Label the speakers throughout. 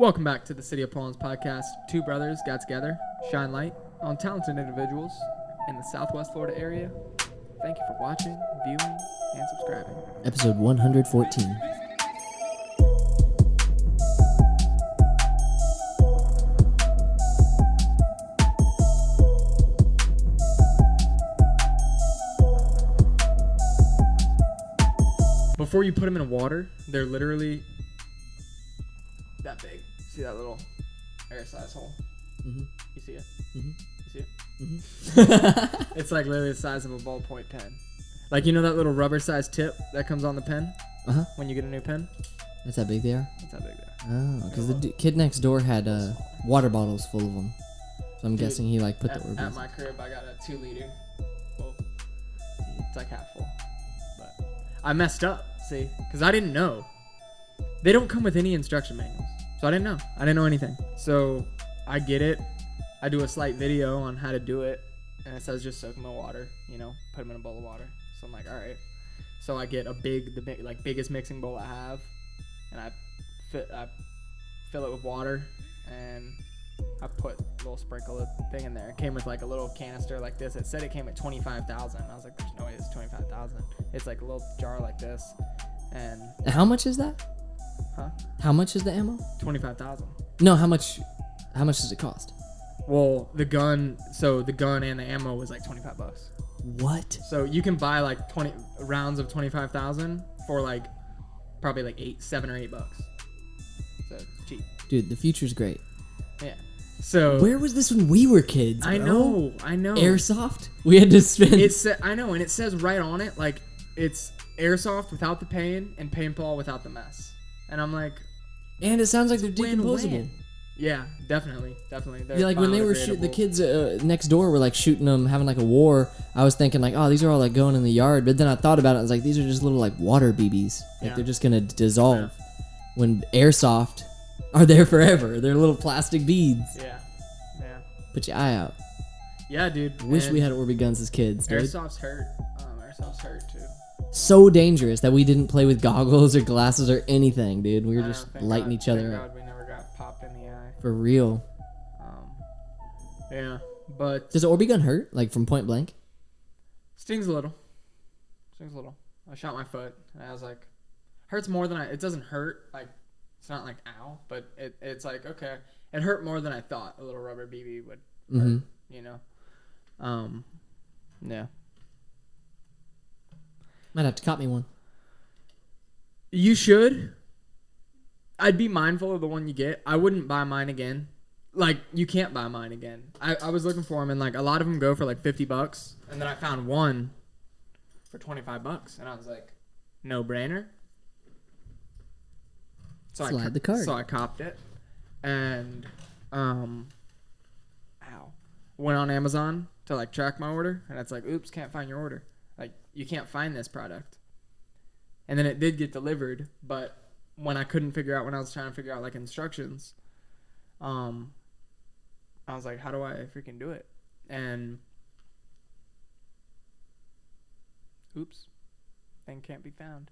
Speaker 1: Welcome back to the City of Pawns podcast. Two brothers got together, shine light on talented individuals in the Southwest Florida area. Thank you for watching, viewing, and subscribing.
Speaker 2: Episode 114.
Speaker 1: Before you put them in water, they're literally that big. See that little air size hole?
Speaker 2: Mm-hmm.
Speaker 1: You see it?
Speaker 2: Mm-hmm.
Speaker 1: You see it?
Speaker 2: Mm-hmm.
Speaker 1: It's like literally the size of a ballpoint pen. Like, you know that little rubber sized tip that comes on the pen
Speaker 2: Uh-huh.
Speaker 1: when you get a new pen?
Speaker 2: That's how big they are?
Speaker 1: That's how big they are.
Speaker 2: Oh, because the kid next door had water bottles full of them. So I'm guessing he like put the Orbis.
Speaker 1: At my crib, I got a 2 liter. Well, it's like half full. But I messed up, see? Because I didn't know. They don't come with any instruction manuals. So I didn't know. I didn't know anything. So I get it. I do a slight video on how to do it. And it says just soak them in water, you know, put them in a bowl of water. So I'm like, all right. So I get the biggest mixing bowl I have. And I fill it with water. And I put a little sprinkle of thing in there. It came with like a little canister like this. It said it came at 25,000. I was like, there's no way it's 25,000. It's like a little jar like this. And
Speaker 2: How much is that?
Speaker 1: huh?
Speaker 2: How much is the ammo?
Speaker 1: 25,000.
Speaker 2: No, how much does it cost?
Speaker 1: Well, the gun and the ammo was like $25.
Speaker 2: What?
Speaker 1: So you can buy like 20 rounds of 25,000 for like probably like $7 or $8. So it's cheap.
Speaker 2: Dude, the future's great.
Speaker 1: Yeah. So
Speaker 2: Where was this when we were kids, bro?
Speaker 1: I know.
Speaker 2: Airsoft? We had to spend...
Speaker 1: I know, and it says right on it like it's airsoft without the pain and paintball without the mess. And I'm like,
Speaker 2: And it sounds like they're decomposable.
Speaker 1: win-win. Yeah, definitely. They're
Speaker 2: Yeah, like when they were shooting, the
Speaker 1: biodegradable.
Speaker 2: kids next door were like shooting them, having like a war. I was thinking like, oh, these are all like going in the yard. But then I thought about it. I was like, these are just little like water BBs. Like
Speaker 1: Yeah.
Speaker 2: they're just gonna dissolve. When airsoft are there forever. They're little plastic beads.
Speaker 1: Yeah.
Speaker 2: Put your eye out.
Speaker 1: Yeah, dude.
Speaker 2: Wish
Speaker 1: and
Speaker 2: we had Orbi guns as kids, dude.
Speaker 1: Airsoft's hurt. Airsoft's hurt too.
Speaker 2: So dangerous that we didn't play with goggles or glasses or anything, dude. We were
Speaker 1: I know,
Speaker 2: just
Speaker 1: thank
Speaker 2: lighting
Speaker 1: God-
Speaker 2: each other
Speaker 1: thank
Speaker 2: up.
Speaker 1: God we never got popped in the eye.
Speaker 2: For real.
Speaker 1: Yeah, but
Speaker 2: Does an Orbi gun hurt? Like from point blank?
Speaker 1: stings a little. I shot my foot, and I was like, hurts more than it doesn't hurt. Like, it's not like ow, but it's like, okay. It hurt more than I thought a little rubber BB would hurt, you know? Yeah.
Speaker 2: Might have to cop me one.
Speaker 1: You should. I'd be mindful of the one you get. I wouldn't buy mine again. Like, you can't buy mine again. I was looking for them, and like a lot of them go for like $50, and then I found one for $25, and I was like, no brainer. So
Speaker 2: Slide the card.
Speaker 1: So I copped it, and went on Amazon to like track my order, and it's like, oops, can't find your order. Like, you can't find this product. And then it did get delivered, but when I couldn't figure out, when I was trying to figure out like instructions, I was like, how do I freaking do it? And oops, thing can't be found.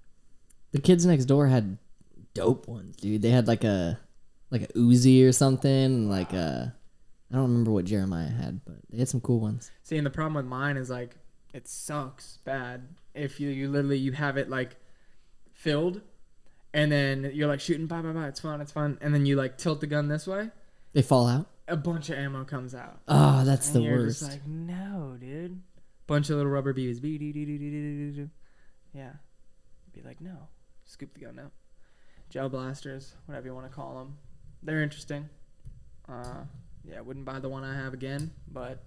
Speaker 2: The kids next door had dope ones, dude. They had like a Uzi or something, like a, I don't remember what Jeremiah had, but they had some cool ones.
Speaker 1: See, and the problem with mine is like, it sucks bad if you literally you have it like filled, and then you're like shooting, bye, it's fun, and then you like tilt the gun this way,
Speaker 2: They fall out.
Speaker 1: a bunch of ammo comes out.
Speaker 2: Oh, that's
Speaker 1: And
Speaker 2: the
Speaker 1: you're
Speaker 2: worst.
Speaker 1: just like, no, dude. Bunch of little rubber BBs. Yeah. Be like, no. Scoop the gun out. Gel blasters, whatever you want to call them. They're interesting. Yeah, wouldn't buy the one I have again, but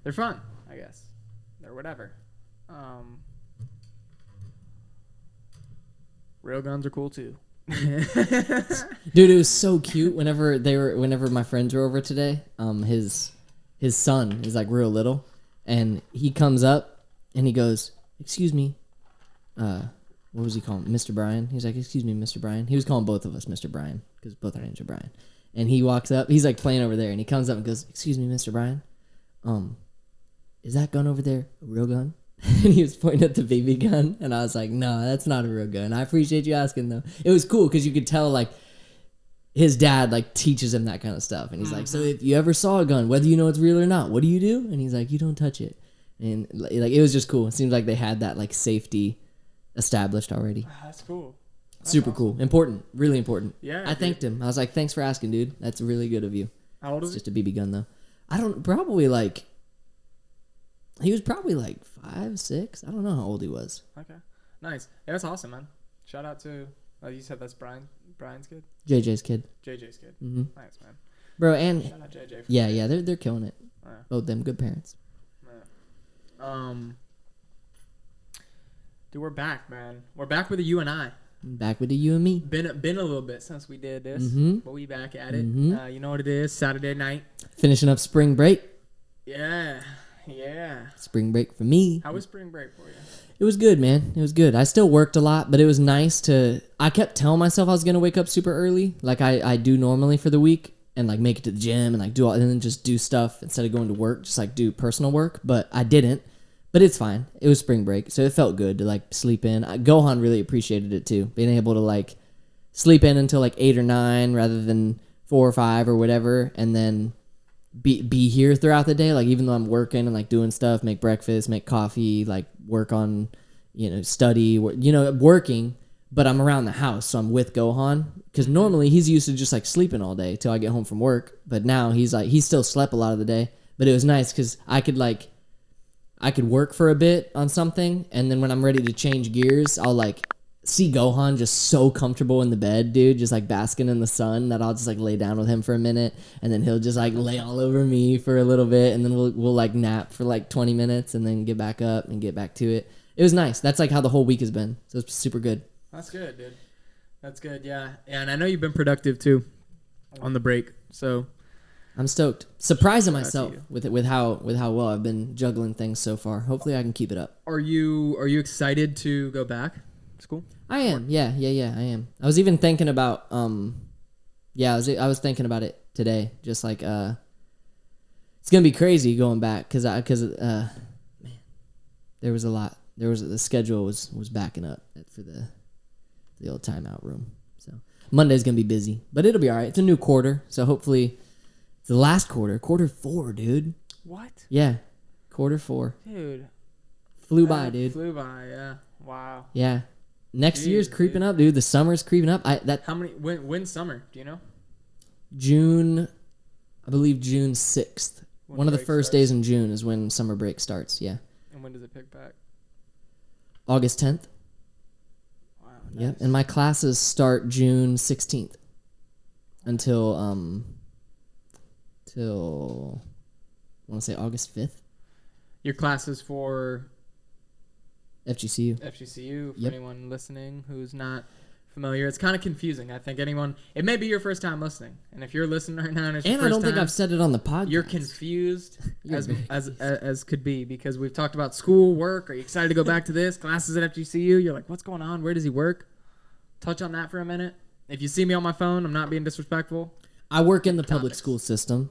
Speaker 1: they're fun, I guess. They're whatever. Real guns are cool too.
Speaker 2: Dude, it was so cute whenever my friends were over today. His son is like real little, and he comes up and he goes, "Excuse me, what was he calling Mr. Brian?" He's like, "Excuse me, Mr. Brian." He was calling both of us Mr. Brian because both our names are Brian. And he walks up, he's like playing over there, and he comes up and goes, "Excuse me, Mr. Brian, is that gun over there a real gun?" And he was pointing at the BB gun, and I was like, "No, that's not a real gun." I appreciate you asking though. It was cool because you could tell like his dad like teaches him that kind of stuff, and he's like, so if you ever saw a gun, whether you know it's real or not, what do you do? And he's like, you don't touch it. And like it was just cool. It seems like they had that like safety established already.
Speaker 1: That's cool. That's
Speaker 2: Super
Speaker 1: awesome.
Speaker 2: cool, important, really important.
Speaker 1: Yeah,
Speaker 2: I thanked him. I was like, thanks for asking, dude. That's really good of you.
Speaker 1: How old
Speaker 2: It's
Speaker 1: is
Speaker 2: just a BB gun though. I don't probably like. He was probably like 5, 6. I don't know how old he was.
Speaker 1: Okay, nice. Yeah, that's awesome, man. Shout out to you said that's Brian's kid,
Speaker 2: JJ's kid.
Speaker 1: JJ's kid.
Speaker 2: Mm-hmm.
Speaker 1: Nice, man.
Speaker 2: Bro, and
Speaker 1: Shout out JJ.
Speaker 2: yeah, they're killing it.
Speaker 1: Yeah.
Speaker 2: Both them good parents.
Speaker 1: Yeah. Dude, we're back, man. We're back with you and I.
Speaker 2: Back with the you and me.
Speaker 1: Been a little bit since we did this, but we back at it. You know what it is? Saturday night.
Speaker 2: Finishing up spring break.
Speaker 1: Yeah.
Speaker 2: Spring break for me.
Speaker 1: How was spring break for you?
Speaker 2: It was good, man. It was good. I still worked a lot, but it was nice to... I kept telling myself I was going to wake up super early, like I do normally for the week, and like make it to the gym and like do all... and then just do stuff instead of going to work, just like do personal work, but I didn't. But it's fine. It was spring break, so it felt good to like sleep in. Gohan really appreciated it too, being able to like sleep in until like 8 or 9 rather than 4 or 5 or whatever, and then be here throughout the day. Like even though I'm working and like doing stuff, make breakfast, make coffee, like work on, study, working, but I'm around the house, so I'm with Gohan. Because normally he's used to just like sleeping all day till I get home from work, but now he's like he still slept a lot of the day. But it was nice because I could work for a bit on something, and then when I'm ready to change gears, I'll like see Gohan just so comfortable in the bed, dude, just like basking in the sun, that I'll just like lay down with him for a minute, and then he'll just like lay all over me for a little bit, and then we'll like nap for like 20 minutes and then get back up and get back to it. It was nice. That's like how the whole week has been. So it's super good.
Speaker 1: That's good, dude. That's good. Yeah. And I know you've been productive too on the break. So
Speaker 2: I'm stoked. Surprising
Speaker 1: Shout out
Speaker 2: myself
Speaker 1: to you.
Speaker 2: with how well I've been juggling things so far. Hopefully I can keep it up.
Speaker 1: Are you excited to go back to school?
Speaker 2: I am. Yeah, I am. I was even thinking about I was thinking about it today. Just like it's going to be crazy going back cuz man, there was a lot. The schedule was backing up for the old timeout room. So Monday's going to be busy, but it'll be all right. It's a new quarter, so hopefully it's the last quarter 4, dude.
Speaker 1: What?
Speaker 2: Yeah. Quarter 4.
Speaker 1: Dude.
Speaker 2: Flew by, dude.
Speaker 1: Flew by, yeah. Wow.
Speaker 2: Yeah. Next year's
Speaker 1: Jeez,
Speaker 2: creeping
Speaker 1: dude.
Speaker 2: up, dude. The summer's creeping up.
Speaker 1: How many when's summer? Do you know?
Speaker 2: June, I believe June 6th.
Speaker 1: When
Speaker 2: One of the
Speaker 1: break
Speaker 2: first
Speaker 1: starts?
Speaker 2: days in June is when summer break starts, yeah.
Speaker 1: And when does it pick back?
Speaker 2: August 10th.
Speaker 1: Wow. Nice.
Speaker 2: Yep. And my classes start June 16th until I want to say August 5th.
Speaker 1: Your classes for
Speaker 2: FGCU.
Speaker 1: FGCU, for
Speaker 2: Yep.
Speaker 1: anyone listening who's not familiar, it's kind of confusing. I think it may be your first time listening, and if you're listening right now and it's your
Speaker 2: And I
Speaker 1: first
Speaker 2: don't think
Speaker 1: time,
Speaker 2: I've said it on the podcast.
Speaker 1: you're confused
Speaker 2: You're
Speaker 1: as
Speaker 2: very
Speaker 1: as could be, because we've talked about school, work. Are you excited to go back to this? Classes at FGCU. You're like, what's going on? Where does he work? Touch on that for a minute. If you see me on my phone, I'm not being disrespectful.
Speaker 2: I work in the public
Speaker 1: Topics.
Speaker 2: school system,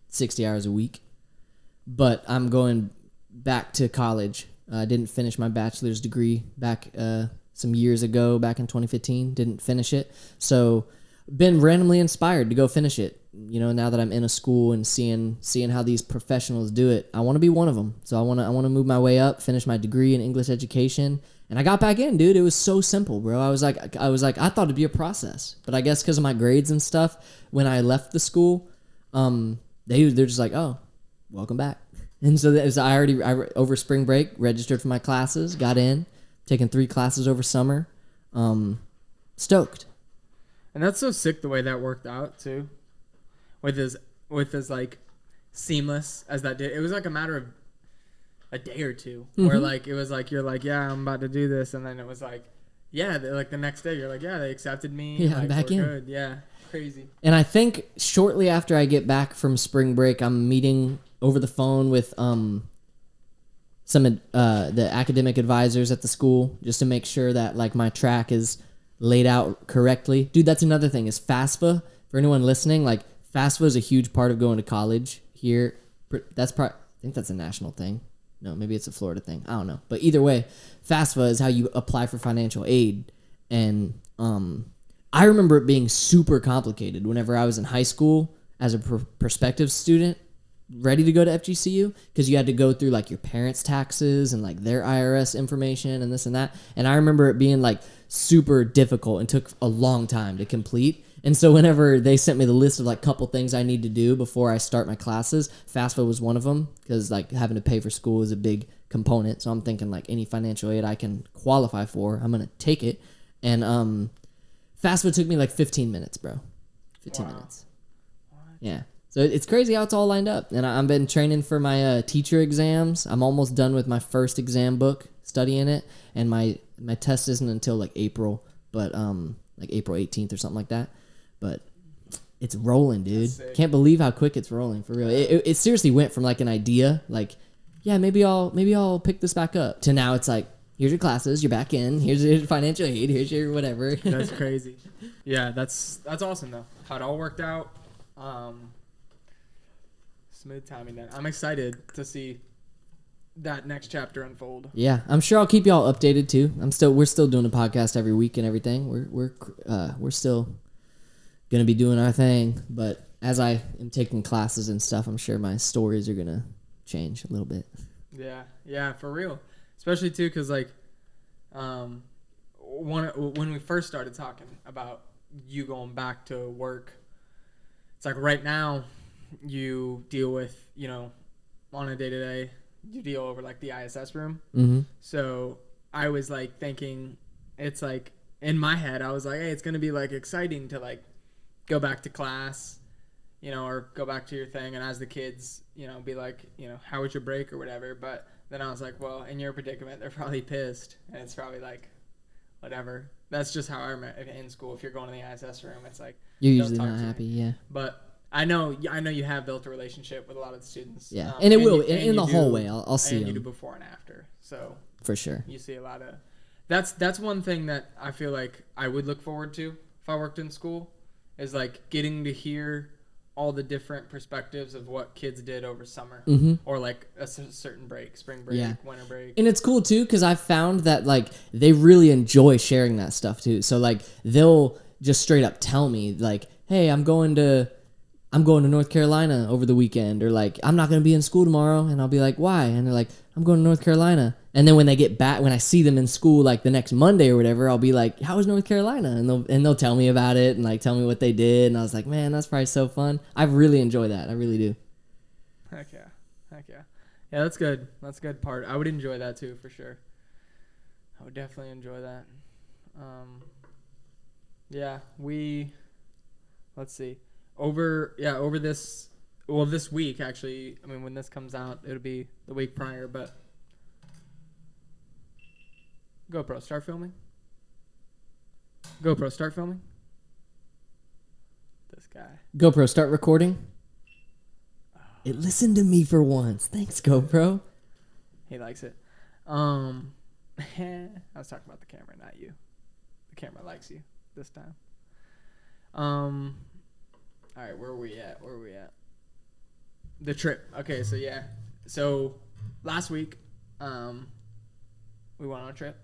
Speaker 2: 60 hours a week, but I'm going back to college. I didn't finish my bachelor's degree back some years ago, back in 2015. Didn't finish it, so been randomly inspired to go finish it. Now that I'm in a school and seeing how these professionals do it, I want to be one of them. So I want to move my way up, finish my degree in English education. And I got back in, dude. It was so simple, bro. I was like, I thought it'd be a process, but I guess because of my grades and stuff, when I left the school, they're just like, oh, welcome back. And so I over spring break registered for my classes, got in, taken 3 classes over summer, stoked.
Speaker 1: And that's so sick the way that worked out too, with as like seamless as that did. It was like a matter of a day or two where like it was like you're like, yeah, I'm about to do this, and then it was like, yeah, like the next day you're like, yeah, they accepted me.
Speaker 2: Yeah,
Speaker 1: like,
Speaker 2: I'm back
Speaker 1: we're
Speaker 2: in.
Speaker 1: Good. Yeah, crazy.
Speaker 2: And I think shortly after I get back from spring break, I'm meeting over the phone with some the academic advisors at the school, just to make sure that like my track is laid out correctly. Dude, that's another thing is FAFSA. For anyone listening, like FAFSA is a huge part of going to college here. I think that's a national thing. No, maybe it's a Florida thing. I don't know. But either way, FAFSA is how you apply for financial aid. And I remember it being super complicated whenever I was in high school as a prospective student ready to go to FGCU, because you had to go through like your parents' taxes and like their IRS information and this and that. And I remember it being like super difficult and took a long time to complete. And so whenever they sent me the list of like couple things I need to do before I start my classes, FAFSA was one of them, because like having to pay for school is a big component. So I'm thinking like any financial aid I can qualify for, I'm going to take it. And FAFSA took me like 15 minutes, bro. 15 minutes. What? Yeah. So it's crazy how it's all lined up. And I've been training for my teacher exams. I'm almost done with my first exam book, studying it. And my test isn't until like April, but like April 18th or something like that. But it's rolling, dude. Can't believe how quick it's rolling, for real. It seriously went from like an idea, like, yeah, maybe I'll pick this back up, to now it's like, here's your classes, you're back in, here's your financial aid, here's your whatever.
Speaker 1: That's crazy. Yeah, that's awesome though. How it all worked out. Smooth timing then. I'm excited to see that next chapter unfold.
Speaker 2: Yeah, I'm sure I'll keep y'all updated too. We're still doing a podcast every week and everything. We're still gonna be doing our thing, but as I am taking classes and stuff, I'm sure my stories are gonna change a little bit.
Speaker 1: Yeah, for real. Especially too, because like, when we first started talking about you going back to work, it's like right now you deal with, on a day-to-day, you deal over like the ISS room.
Speaker 2: Mm-hmm.
Speaker 1: So I was like thinking, it's like in my head, I was like, hey, it's gonna be like exciting to like go back to class, or go back to your thing, and as the kids, be like, how was your break or whatever. But then I was like, well, in your predicament, they're probably pissed, and it's probably like, whatever. That's just how I remember in school. If you're going to the ISS room, it's like
Speaker 2: you're usually not happy, yeah.
Speaker 1: But I know you have built a relationship with a lot of the students.
Speaker 2: Yeah, and it will in the hallway. I'll see them.
Speaker 1: And you do before and after, so
Speaker 2: for sure.
Speaker 1: You see a lot of. That's one thing that I feel like I would look forward to if I worked in school, is like getting to hear all the different perspectives of what kids did over summer, or like a certain break, spring break, winter break. And
Speaker 2: it's cool too, because I found that like they really enjoy sharing that stuff too. So like they'll just straight up tell me like, hey, I'm going to North Carolina over the weekend, or like, I'm not going to be in school tomorrow. And I'll be like, why? And they're like, I'm going to North Carolina. And then when they get back, when I see them in school, like the next Monday or whatever, I'll be like, how was North Carolina? And they'll tell me about it and like tell me what they did. And I was like, man, that's probably so fun. I really enjoy that. I really do.
Speaker 1: Heck yeah. Yeah, that's good. That's a good part. I would enjoy that too, for sure. I would definitely enjoy that. Let's see. Over this week, actually, I mean, when this comes out, it'll be the week prior, but GoPro, start filming. This guy.
Speaker 2: GoPro, start recording. It listened to me for once. Thanks, GoPro.
Speaker 1: He likes it. I was talking about the camera, not you. The camera likes you this time. All right, where are we at? The trip. Okay, so yeah. So last week, we went on a trip.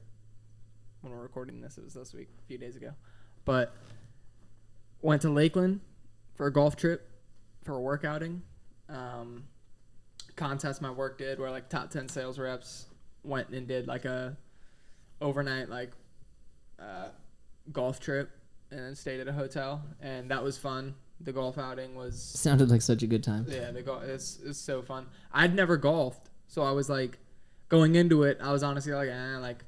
Speaker 1: When we're recording this, it was this week, a few days ago. But went to Lakeland for a golf trip, for a work outing. Contest my work did, where like top 10 sales reps went and did like a overnight like golf trip, and then stayed at a hotel, and that was fun. The golf outing
Speaker 2: sounded like such a good time.
Speaker 1: Yeah, it's so fun. I'd never golfed, so I was like, going into it, I was honestly like, like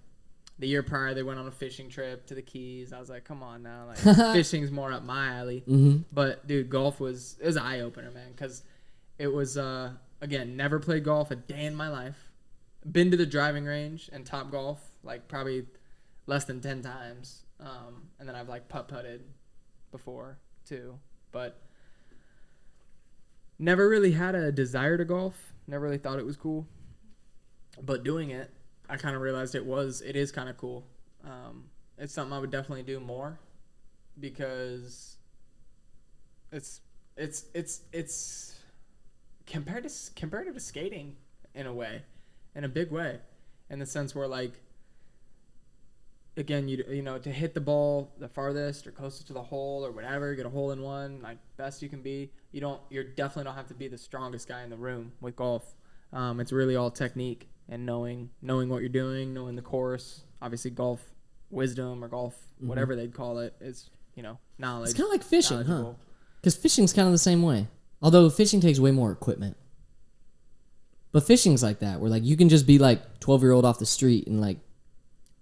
Speaker 1: the year prior they went on a fishing trip to the Keys. I was like, come on now, like fishing's more up my alley.
Speaker 2: Mm-hmm.
Speaker 1: But dude, golf was an eye opener, man, because it was again, never played golf a day in my life. Been to the driving range and Top Golf like probably less than 10 times, and then I've like putt-putted before too. But never really had a desire to golf. Never really thought it was cool. But doing it, I kind of realized it is kind of cool. It's something I would definitely do more, because it's comparative to skating in a way, in a big way, in the sense where like again, you know, to hit the ball the farthest or closest to the hole or whatever, get a hole in one, like best you can be. You definitely don't have to be the strongest guy in the room with golf. It's really all technique and knowing what you're doing, knowing the course. Obviously, golf wisdom or golf whatever they'd call it is, you know, knowledge.
Speaker 2: It's kind of like fishing, huh? Because fishing's kind of the same way. Although fishing takes way more equipment. But fishing's like that, where like you can just be like 12-year-old off the street and like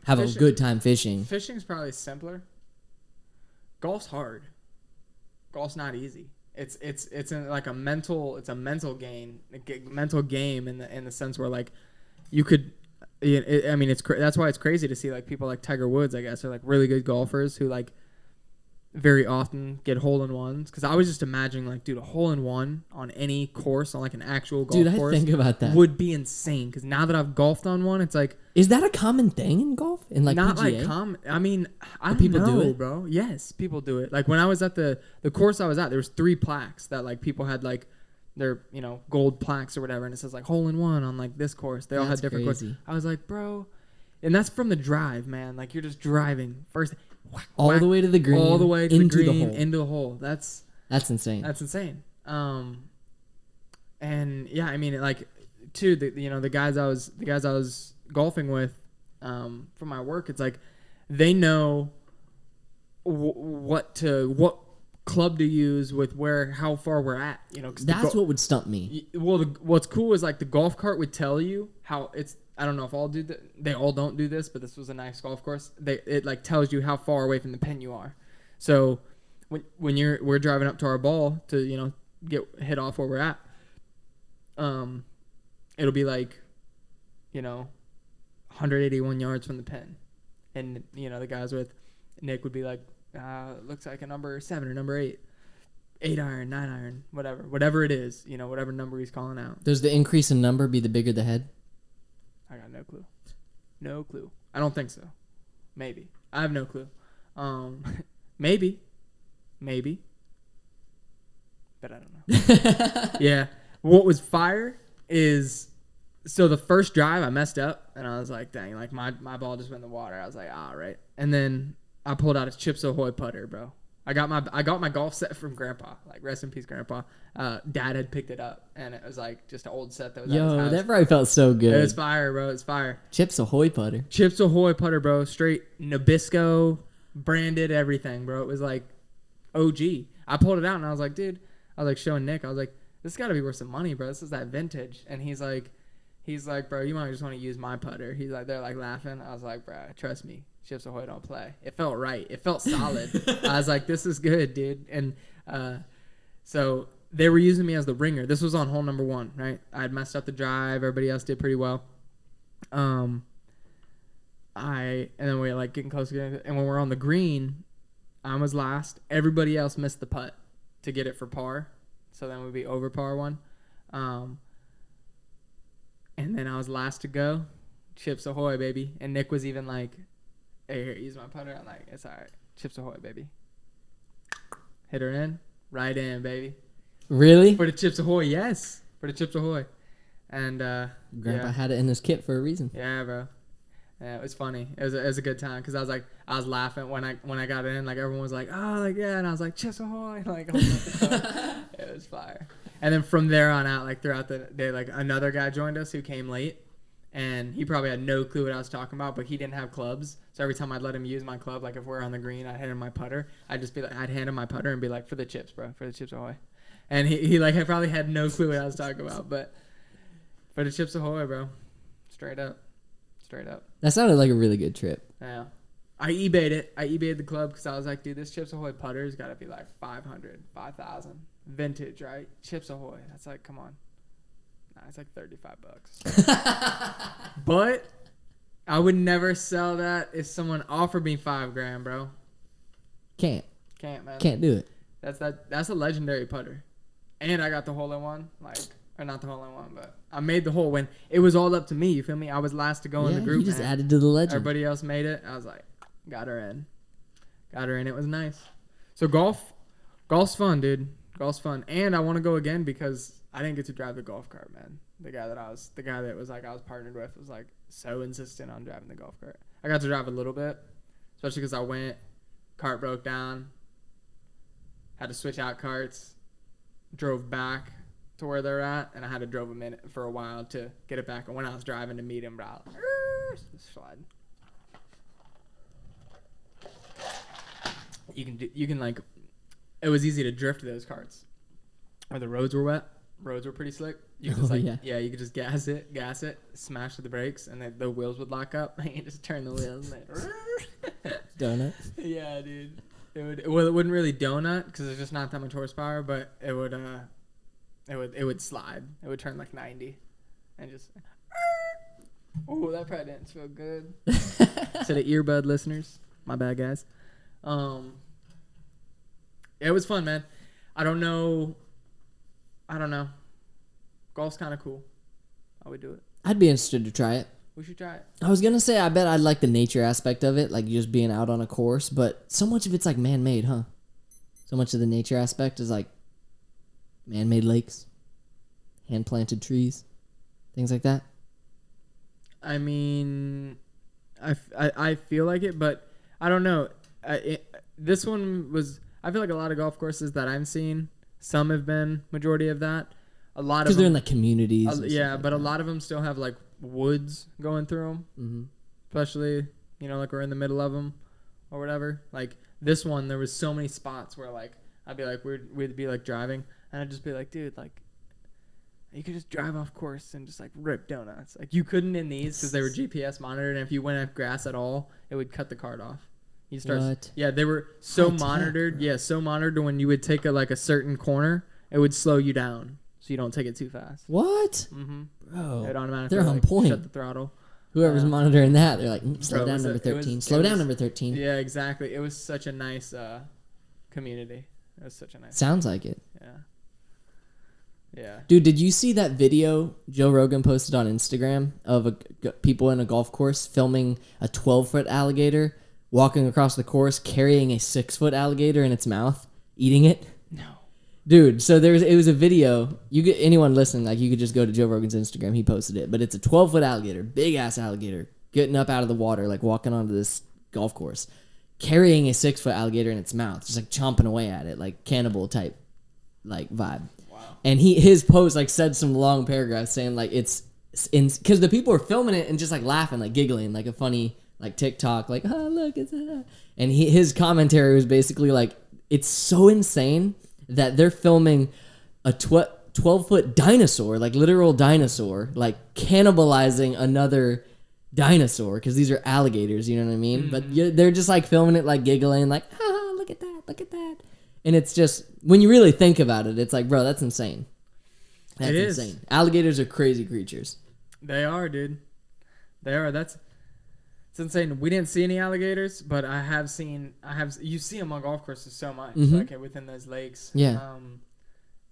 Speaker 2: have a good time fishing.
Speaker 1: Fishing's probably simpler. Golf's hard. Golf's not easy. It's like a mental game in the sense where like you could. I mean, that's why it's crazy to see like people like Tiger Woods, I guess, are like really good golfers who like very often get hole-in-ones. Because I was just imagining like, dude, a hole-in-one on any course, on like an actual golf course,
Speaker 2: I think about that,
Speaker 1: would be insane. Because now that I've golfed on one, it's like,
Speaker 2: is that a common thing in golf? In like
Speaker 1: not
Speaker 2: PGA?
Speaker 1: like common. I mean, I don't know,
Speaker 2: do it,
Speaker 1: bro. Yes, people do it. Like when I was at the course I was at, there was 3 plaques that like people had like their, you know, gold plaques or whatever, and it says like hole-in-one on like this course. They all had different courses. I was like, bro, and that's from the drive, man. Like you're just driving first.
Speaker 2: All the way to the green,
Speaker 1: all the way to the green,
Speaker 2: hole.
Speaker 1: into the hole. That's
Speaker 2: insane.
Speaker 1: That's insane. And yeah, I mean, like, too, the guys I was golfing with, for my work, it's like they know what club to use with how far we're at. You know, 'cause
Speaker 2: that's what would stump me.
Speaker 1: Well, what's cool is like the golf cart would tell you how it's. I don't know if all do that. They all don't do this, but this was a nice golf course. It like tells you how far away from the pin you are. So when we're driving up to our ball to, you know, get hit off where we're at, it'll be like, you know, 181 yards from the pin, and you know the guys with Nick would be like, looks like a number 7 or number 8. 8 iron, 9 iron, whatever it is, you know, whatever number he's calling out.
Speaker 2: Does the increase in number be the bigger the head?
Speaker 1: I got no clue. No clue. I don't think so. Maybe. I have no clue. Maybe. But I don't know. Yeah. What was fire is, so the first drive I messed up and I was like, dang, like my ball just went in the water. I was like, all right. And then I pulled out a Chips Ahoy putter, bro. I got my golf set from Grandpa. Like, rest in peace, Grandpa. Dad had picked it up, and it was like just an old set that was at his house.
Speaker 2: That probably felt so good.
Speaker 1: It was fire, bro. It's fire.
Speaker 2: Chips Ahoy putter.
Speaker 1: Chips Ahoy putter, bro. Straight Nabisco branded everything, bro. It was like OG. I pulled it out, and I was like, dude. I was like showing Nick. I was like, this got to be worth some money, bro. This is that vintage. And he's like, bro, you might just want to use my putter. He's like, they're like laughing. I was like, bro, trust me. Chips Ahoy don't play. It felt right. It felt solid. I was like, this is good, dude. And so they were using me as the ringer. This was on hole number 1, right? I had messed up the drive. Everybody else did pretty well. And then we were like getting close together. And when we're on the green, I was last. Everybody else missed the putt to get it for par. So then we'd be over par 1. And then I was last to go. Chips Ahoy, baby. And Nick was even like, hey, here, use my putter. I'm like, it's all right. Chips Ahoy, baby. Hit her in. Right in, baby.
Speaker 2: Really?
Speaker 1: For the Chips Ahoy, yes. For the Chips Ahoy. And
Speaker 2: Grandpa had it in his kit for a reason.
Speaker 1: Yeah, bro. Yeah, it was funny. It was a good time because I was laughing when I got in. Like, everyone was like, oh, like, yeah. And I was like, Chips Ahoy. Like, it was fire. And then from there on out, like, throughout the day, like, another guy joined us who came late. And he probably had no clue what I was talking about, but he didn't have clubs. So every time I'd let him use my club, like if we're on the green, I'd hand him my putter. I'd hand him my putter and be like, for the chips, bro, for the Chips Ahoy. And he like, I probably had no clue what I was talking about, but for the Chips Ahoy, bro. Straight up.
Speaker 2: That sounded like a really good trip.
Speaker 1: Yeah. I eBayed it. I eBayed the club because I was like, dude, this Chips Ahoy putter's got to be like 500, 5,000. Vintage, right? Chips Ahoy. That's like, come on. Nah, it's like $35. But I would never sell that if someone offered me $5,000, bro.
Speaker 2: Can't,
Speaker 1: man.
Speaker 2: Can't do it.
Speaker 1: That's a legendary putter. And I got the hole-in-one. Like, or not the hole-in-one, but I made the hole when it was all up to me. You feel me? I was last to go in the group.
Speaker 2: You just added to the legend.
Speaker 1: Everybody else made it. I was like, got her in. It was nice. So golf's fun, dude. Golf's fun. And I want to go again because I didn't get to drive the golf cart, man. The guy that was like I was partnered with was like so insistent on driving the golf cart. I got to drive a little bit, especially because I went, cart broke down, had to switch out carts, drove back to where they're at, and I had to drove a minute for a while to get it back. And when I was driving to meet him, bro, slide. You can like, it was easy to drift those carts. Or the roads were wet. Roads were pretty slick. You could just you could just gas it, smash the brakes, and then the wheels would lock up. And you just turn the wheels.
Speaker 2: Donut.
Speaker 1: Yeah, dude. It wouldn't really donut because there's just not that much horsepower, but it would slide. It would turn like 90, and just. Oh, that probably didn't feel good. To the earbud listeners, my bad, guys. It was fun, man. I don't know. Golf's kind of cool. I would do it.
Speaker 2: I'd be interested to try it.
Speaker 1: We should try it.
Speaker 2: I was gonna say I bet I'd like the nature aspect of it, like just being out on a course, but so much of it's like man-made, huh? So much of the nature aspect is like man-made lakes, hand-planted trees, things like that.
Speaker 1: I mean, I feel like it, but I don't know. This one was. I feel like a lot of golf courses that I'm seeing, some have been majority of that. A lot of
Speaker 2: because they're in like communities.
Speaker 1: Yeah, but a lot of them still have like woods going through them, especially like we're in the middle of them or whatever. Like this one, there was so many spots where like I'd be like we'd be like driving, and I'd just be like, dude, like you could just drive off course and just like rip donuts. Like you couldn't in these because they were GPS monitored, and if you went off grass at all, it would cut the cart off. You start.
Speaker 2: What?
Speaker 1: Yeah, they were so
Speaker 2: High
Speaker 1: monitored.
Speaker 2: tech,
Speaker 1: yeah, so monitored when you would take a certain corner, it would slow you down so you don't take it too fast.
Speaker 2: What?
Speaker 1: Bro, it automatically
Speaker 2: they're on point.
Speaker 1: Shut the throttle.
Speaker 2: Whoever's monitoring that, they're like, slow down, number 13. Slow down, number 13.
Speaker 1: Yeah, exactly. It was such a nice community. It was such a nice.
Speaker 2: Sounds like it.
Speaker 1: Yeah. Yeah.
Speaker 2: Dude, did you see that video Joe Rogan posted on Instagram of people in a golf course filming a 12-foot alligator walking across the course carrying a 6-foot alligator in its mouth, eating it?
Speaker 1: No.
Speaker 2: Dude, so it was a video. Anyone listening, like you could just go to Joe Rogan's Instagram. He posted it, but it's a 12-foot alligator, big ass alligator, getting up out of the water, like walking onto this golf course, carrying a 6-foot alligator in its mouth, just like chomping away at it, like cannibal type, like vibe.
Speaker 1: Wow.
Speaker 2: And his post like said some long paragraphs saying like it's because the people were filming it and just like laughing, like giggling, like a funny like TikTok, like oh look, it's and his commentary was basically like it's so insane that they're filming a 12-foot dinosaur, like literal dinosaur, like cannibalizing another dinosaur because these are alligators, you know what I mean? But they're just like filming it, like giggling, like look at that. And it's just, when you really think about it, it's like, bro, that's insane. That's insane. Alligators are crazy creatures.
Speaker 1: They are, dude. They are. It's insane. We didn't see any alligators, but you see them on golf courses so much, like within those lakes.
Speaker 2: Yeah.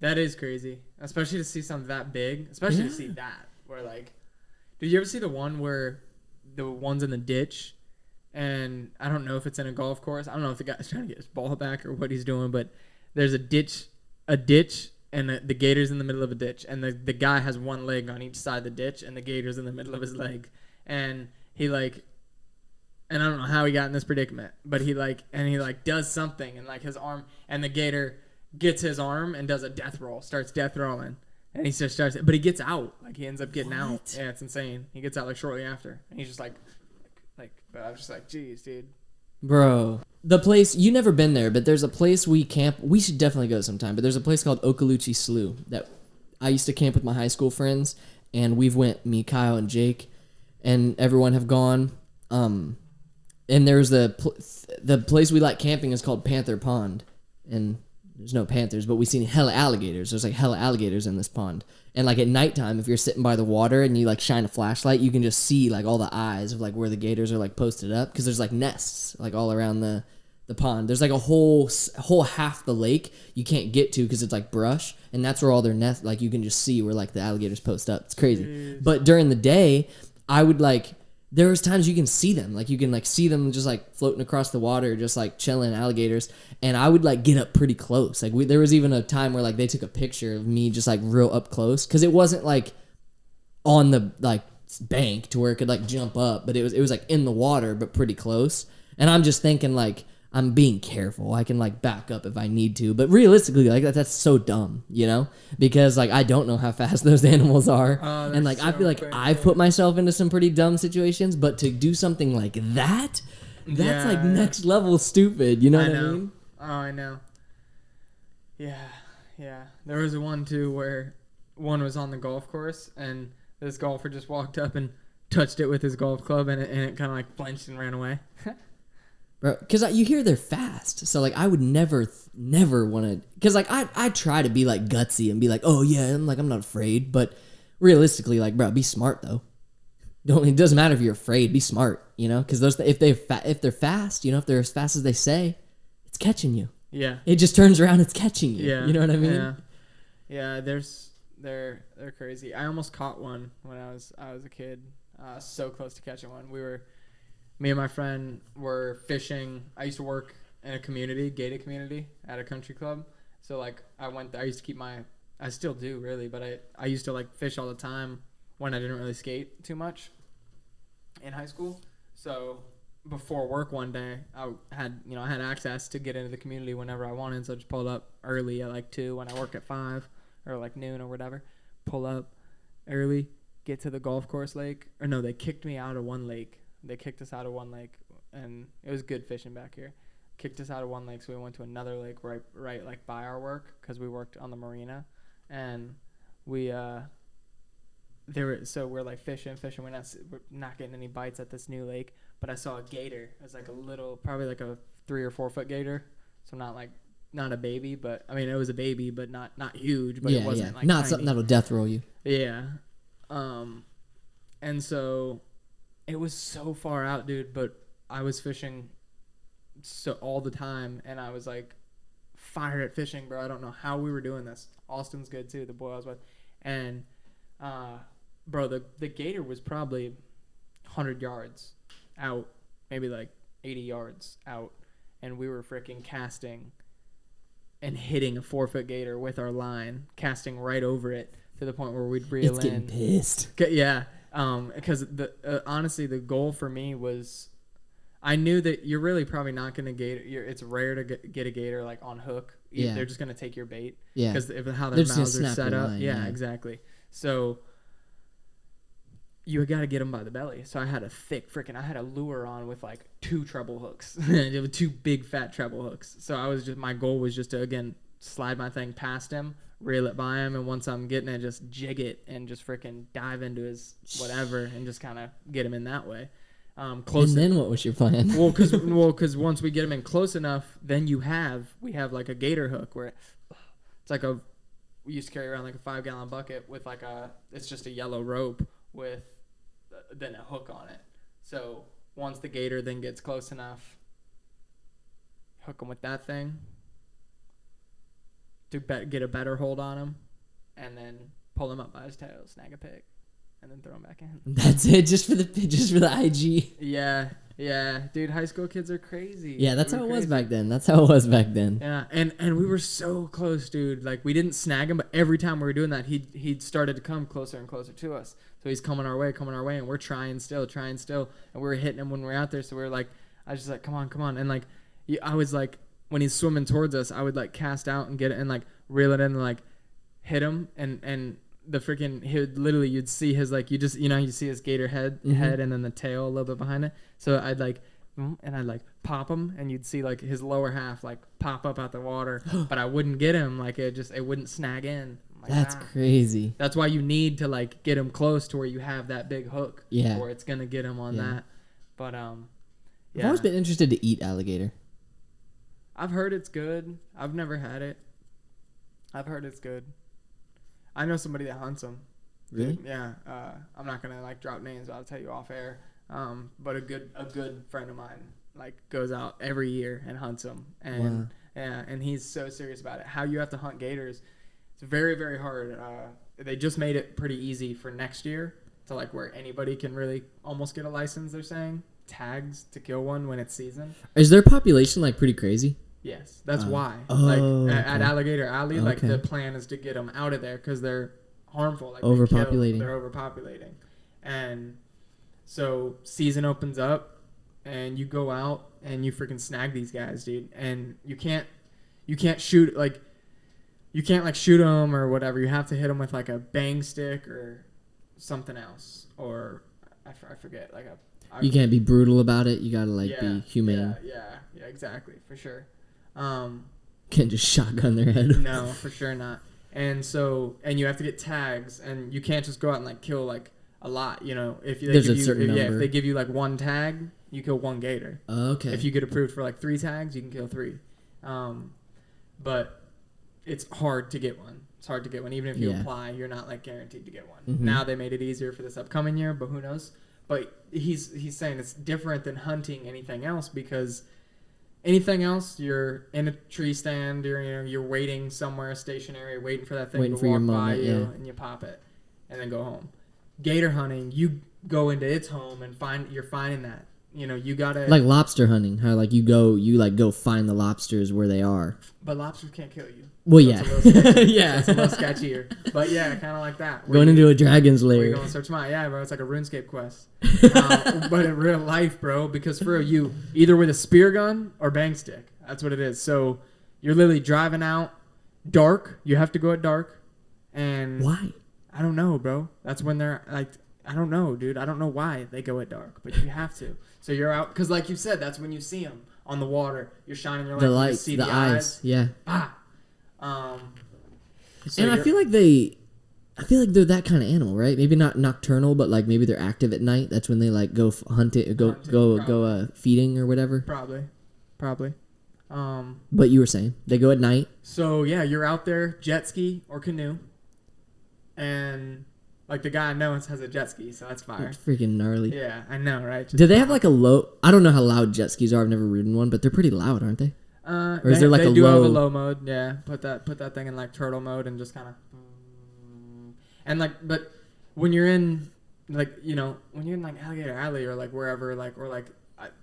Speaker 1: That is crazy, especially to see something that big, especially to see that, where like, did you ever see the ones in the ditch? And I don't know if it's in a golf course. I don't know if the guy's trying to get his ball back or what he's doing, but there's a ditch, and the gator's in the middle of a ditch, and the guy has one leg on each side of the ditch, and the gator's in the middle of his leg, and he like, and I don't know how he got in this predicament, but he does something, and like his arm, and the gator gets his arm and does a death roll, starts death rolling, and he just starts, but he gets out, like he ends up getting out. Yeah, it's insane. He gets out like shortly after, and he's just like, but I was just like, geez, dude.
Speaker 2: Bro. The place, you never been there, but there's a place we camp. We should definitely go sometime, but there's a place called Okaloochee Slough that I used to camp with my high school friends, and me, Kyle, and Jake, and everyone have gone. And there's the place we like camping is called Panther Pond, and there's no panthers, but we've seen hella alligators. There's like hella alligators in this pond. And like at nighttime, if you're sitting by the water and you like shine a flashlight, you can just see like all the eyes of like where the gators are like posted up, because there's like nests like all around the pond. There's like a whole half the lake you can't get to because it's like brush, and that's where all their nests, like you can just see where like the alligators post up. It's crazy. Jeez. But during the day, I would like, there was times you can see them, like you can like see them just like floating across the water, just like chilling, alligators. And I would like get up pretty close. Like there was even a time where like they took a picture of me just like real up close, because it wasn't like on the like bank to where it could like jump up, but it was like in the water but pretty close. And I'm just thinking like I'm being careful. I can like back up if I need to, but realistically, like that's so dumb, you know? Because like I don't know how fast those animals are, and like I feel like I've put myself into some pretty dumb situations. But to do something like that, that's like next level stupid. You know what I mean?
Speaker 1: Oh, I know. Yeah, yeah. There was one too where one was on the golf course, and this golfer just walked up and touched it with his golf club, and it kind of like flinched and ran away.
Speaker 2: Bro, because you hear they're fast, so like I would never want to. Because like I try to be like gutsy and be like, oh yeah, I'm not afraid. But realistically, like bro, be smart though. It doesn't matter if you're afraid. Be smart, you know. Because if they're fast, you know, if they're as fast as they say, it's catching you.
Speaker 1: Yeah.
Speaker 2: It just turns around, it's catching you.
Speaker 1: Yeah.
Speaker 2: You know what I mean?
Speaker 1: Yeah. Yeah. They're crazy. I almost caught one when I was a kid. So close to catching one. Me and my friend were fishing. I used to work in a gated community at a country club. So like I went there. I used to I still do really, but I used to like fish all the time when I didn't really skate too much in high school. So before work one day, I had access to get into the community whenever I wanted. So I just pulled up early at like 2 when I work at 5 or like noon or whatever. Pull up early, get to the golf course lake. Or no, they kicked me out of one lake. They kicked us out of one lake, and it was good fishing back here. Kicked us out of one lake, so we went to another lake right like by our work, because we worked on the marina, and we're like fishing. We're not getting any bites at this new lake, but I saw a gator. It was like a little, probably like a 3 or 4 foot gator, so not a baby, but I mean it was a baby, but not huge, but it wasn't like
Speaker 2: not
Speaker 1: tiny.
Speaker 2: Something that'll death roll you.
Speaker 1: Yeah, and so. It was so far out, dude, but I was fishing so all the time, and I was like fired at fishing, bro. I don't know how we were doing this. Austin's good too, the boy I was with. And bro, the gator was probably 100 yards out, maybe like 80 yards out, and we were freaking casting and hitting a 4-foot gator with our line, casting right over it to the point where we'd reel
Speaker 2: it's getting pissed.
Speaker 1: Yeah. Because honestly, the goal for me was, I knew that you're really probably not going to it's rare to get a gator like on hook.
Speaker 2: Yeah.
Speaker 1: They're just going to take your bait.
Speaker 2: Yeah.
Speaker 1: Because how their mouths are set up.
Speaker 2: Line,
Speaker 1: yeah, exactly. So you got to get them by the belly. So I had I had a lure on with like 2 treble hooks. It was 2 big fat treble hooks. So my goal was just to, again, slide my thing past him, reel it by him, and once I'm getting it, just jig it and just freaking dive into his whatever and just kind of get him in that way.
Speaker 2: Close. And then what was your plan?
Speaker 1: Because once we get him in close enough, then we have like a gator hook where it's like we used to carry around like a 5-gallon bucket with like it's just a yellow rope with then a hook on it. So once the gator then gets close enough, hook him with that thing to get a better hold on him, and then pull him up by his tail, snag a pick, and then throw him back in.
Speaker 2: That's it, just for the IG.
Speaker 1: Yeah, dude, high school kids are crazy.
Speaker 2: Yeah, that's how it was back then.
Speaker 1: Yeah, and we were so close, dude. Like we didn't snag him, but every time we were doing that, he'd started to come closer and closer to us. So he's coming our way, and we're trying still, and we were hitting him when we were out there. So we were like, I was just like, come on, and like, I was like, when he's swimming towards us, I would like cast out and get it and like reel it in and like hit him, and the freaking you'd see his like you see his gator head and then the tail a little bit behind it. So I'd like pop him, and you'd see like his lower half like pop up out the water, but I wouldn't get him, like it wouldn't snag in. Like,
Speaker 2: that's crazy.
Speaker 1: That's why you need to like get him close to where you have that big hook.
Speaker 2: Yeah.
Speaker 1: Where it's gonna get him on that. But
Speaker 2: I've always been interested to eat alligator.
Speaker 1: I've heard it's good. I've never had it. I've heard it's good. I know somebody that hunts them.
Speaker 2: Really?
Speaker 1: Yeah. I'm not gonna like drop names, but I'll tell you off air. But a good friend of mine like goes out every year and hunts them, and and he's so serious about it. How you have to hunt gators, it's very, very hard. They just made it pretty easy for next year to like where anybody can really almost get a license. They're saying tags to kill one when it's season.
Speaker 2: Is their population like pretty crazy?
Speaker 1: Yes, that's why. At Alligator Alley, like the plan is to get them out of there because they're harmful. Like
Speaker 2: overpopulating.
Speaker 1: They're overpopulating, and so season opens up, and you go out and you freaking snag these guys, dude. And you can't shoot like. You can't like shoot them or whatever. You have to hit them with like a bang stick or something else, or I forget. Like
Speaker 2: you can't be brutal about it. You gotta like be humane.
Speaker 1: Yeah, exactly, for sure.
Speaker 2: Can't just shotgun their head.
Speaker 1: No, for sure not. And you have to get tags, and you can't just go out and like kill like a lot. You know, if
Speaker 2: there's a certain number.
Speaker 1: If they give you like one tag, you kill one gator.
Speaker 2: Okay.
Speaker 1: If you get approved for like 3 tags, you can kill 3. But it's hard to get one. It's hard to get one. Even if you apply, you're not like guaranteed to get one.
Speaker 2: Mm-hmm.
Speaker 1: Now they made it easier for this upcoming year, but who knows? But he's saying it's different than hunting anything else, because anything else, you're in a tree stand, you're waiting somewhere stationary, waiting for that thing to walk by you, and you pop it, and then go home. Gator hunting, you go into its home and you're finding that. You know, you gotta
Speaker 2: like lobster hunting. How like you go find the lobsters where they are.
Speaker 1: But lobsters can't kill you.
Speaker 2: Well,
Speaker 1: so
Speaker 2: yeah,
Speaker 1: it's a little sketchier. But yeah, kind of like that.
Speaker 2: Going into a dragon's lair.
Speaker 1: Where you go and search mine. Yeah, bro, it's like a RuneScape quest. But in real life, bro, because for real, you either with a spear gun or bang stick. That's what it is. So you're literally driving out dark. You have to go at dark. And
Speaker 2: why?
Speaker 1: I don't know, bro. That's when they're like, I don't know, dude. I don't know why they go at dark, but you have to. So you're out, because like you said, that's when you see them on the water. You're shining your light.
Speaker 2: The light,
Speaker 1: you see
Speaker 2: the eyes. Yeah.
Speaker 1: Ah.
Speaker 2: And I feel like they're that kind of animal, right? Maybe not nocturnal, but like maybe they're active at night. That's when they like go hunt it, go feeding or whatever.
Speaker 1: Probably.
Speaker 2: But you were saying they go at night.
Speaker 1: So yeah, you're out there, jet ski or canoe, and like the guy I know has a jet ski, so that's fire.
Speaker 2: It's freaking gnarly.
Speaker 1: Yeah, I know, right?
Speaker 2: Do they have like a low? I don't know how loud jet skis are. I've never ridden one, but they're pretty loud, aren't they?
Speaker 1: Or is there like a low? They do have a low mode. Yeah, put that thing in like turtle mode and just kind of. And like, but when you're in like, you know, when you're in like Alligator Alley or like wherever, like, or like,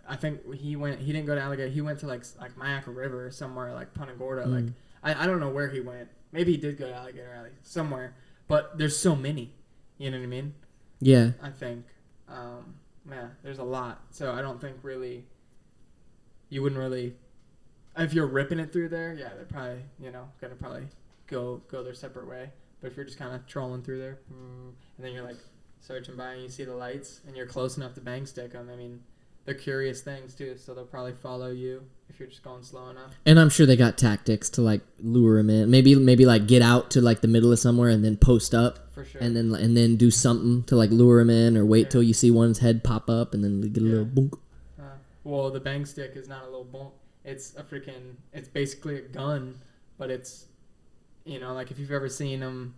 Speaker 1: I think he didn't go to Alligator. He went to like Mayaca River or somewhere like Punta Gorda. Like I don't know where he went. Maybe he did go to Alligator Alley somewhere. But there's so many. You know what I mean?
Speaker 2: Yeah.
Speaker 1: I think. There's a lot. So I don't think really. You wouldn't really. If you're ripping it through there, yeah, they're probably gonna probably go their separate way. But if you're just kind of trolling through there, and then you're like searching by and you see the lights and you're close enough to bang stick them, I mean, they're curious things too, so they'll probably follow you if you're just going slow enough.
Speaker 2: And I'm sure they got tactics to like lure them in. Maybe like get out to like the middle of somewhere and then post up.
Speaker 1: For sure.
Speaker 2: And then do something to like lure them in, or wait till you see one's head pop up and then get a little bonk.
Speaker 1: Well, the bang stick is not a little bonk. It's basically a gun, but it's, like if you've ever seen them,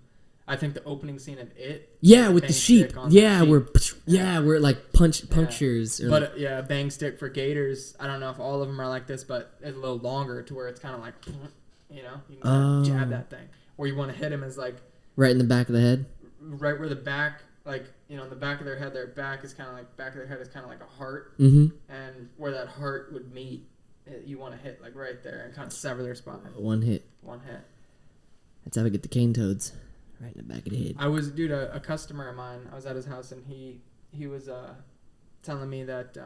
Speaker 1: I think the opening scene of it.
Speaker 2: Yeah, with the sheep. Yeah, we're like punctures.
Speaker 1: Yeah. But a bang stick for gators. I don't know if all of them are like this, but it's a little longer to where it's kind of like, you can jab that thing. Or you want to hit him as like.
Speaker 2: Right in the back of the head.
Speaker 1: Right where the back, like, in the back of their head, their back is kind of like, back of their head is kind of like a heart.
Speaker 2: Mm-hmm.
Speaker 1: And where that heart would meet, you want to hit like right there and kind of sever their spine.
Speaker 2: One hit.
Speaker 1: That's
Speaker 2: how I get the cane toads. Right in the back of the head.
Speaker 1: I was, dude, a customer of mine, I was at his house and he was telling me that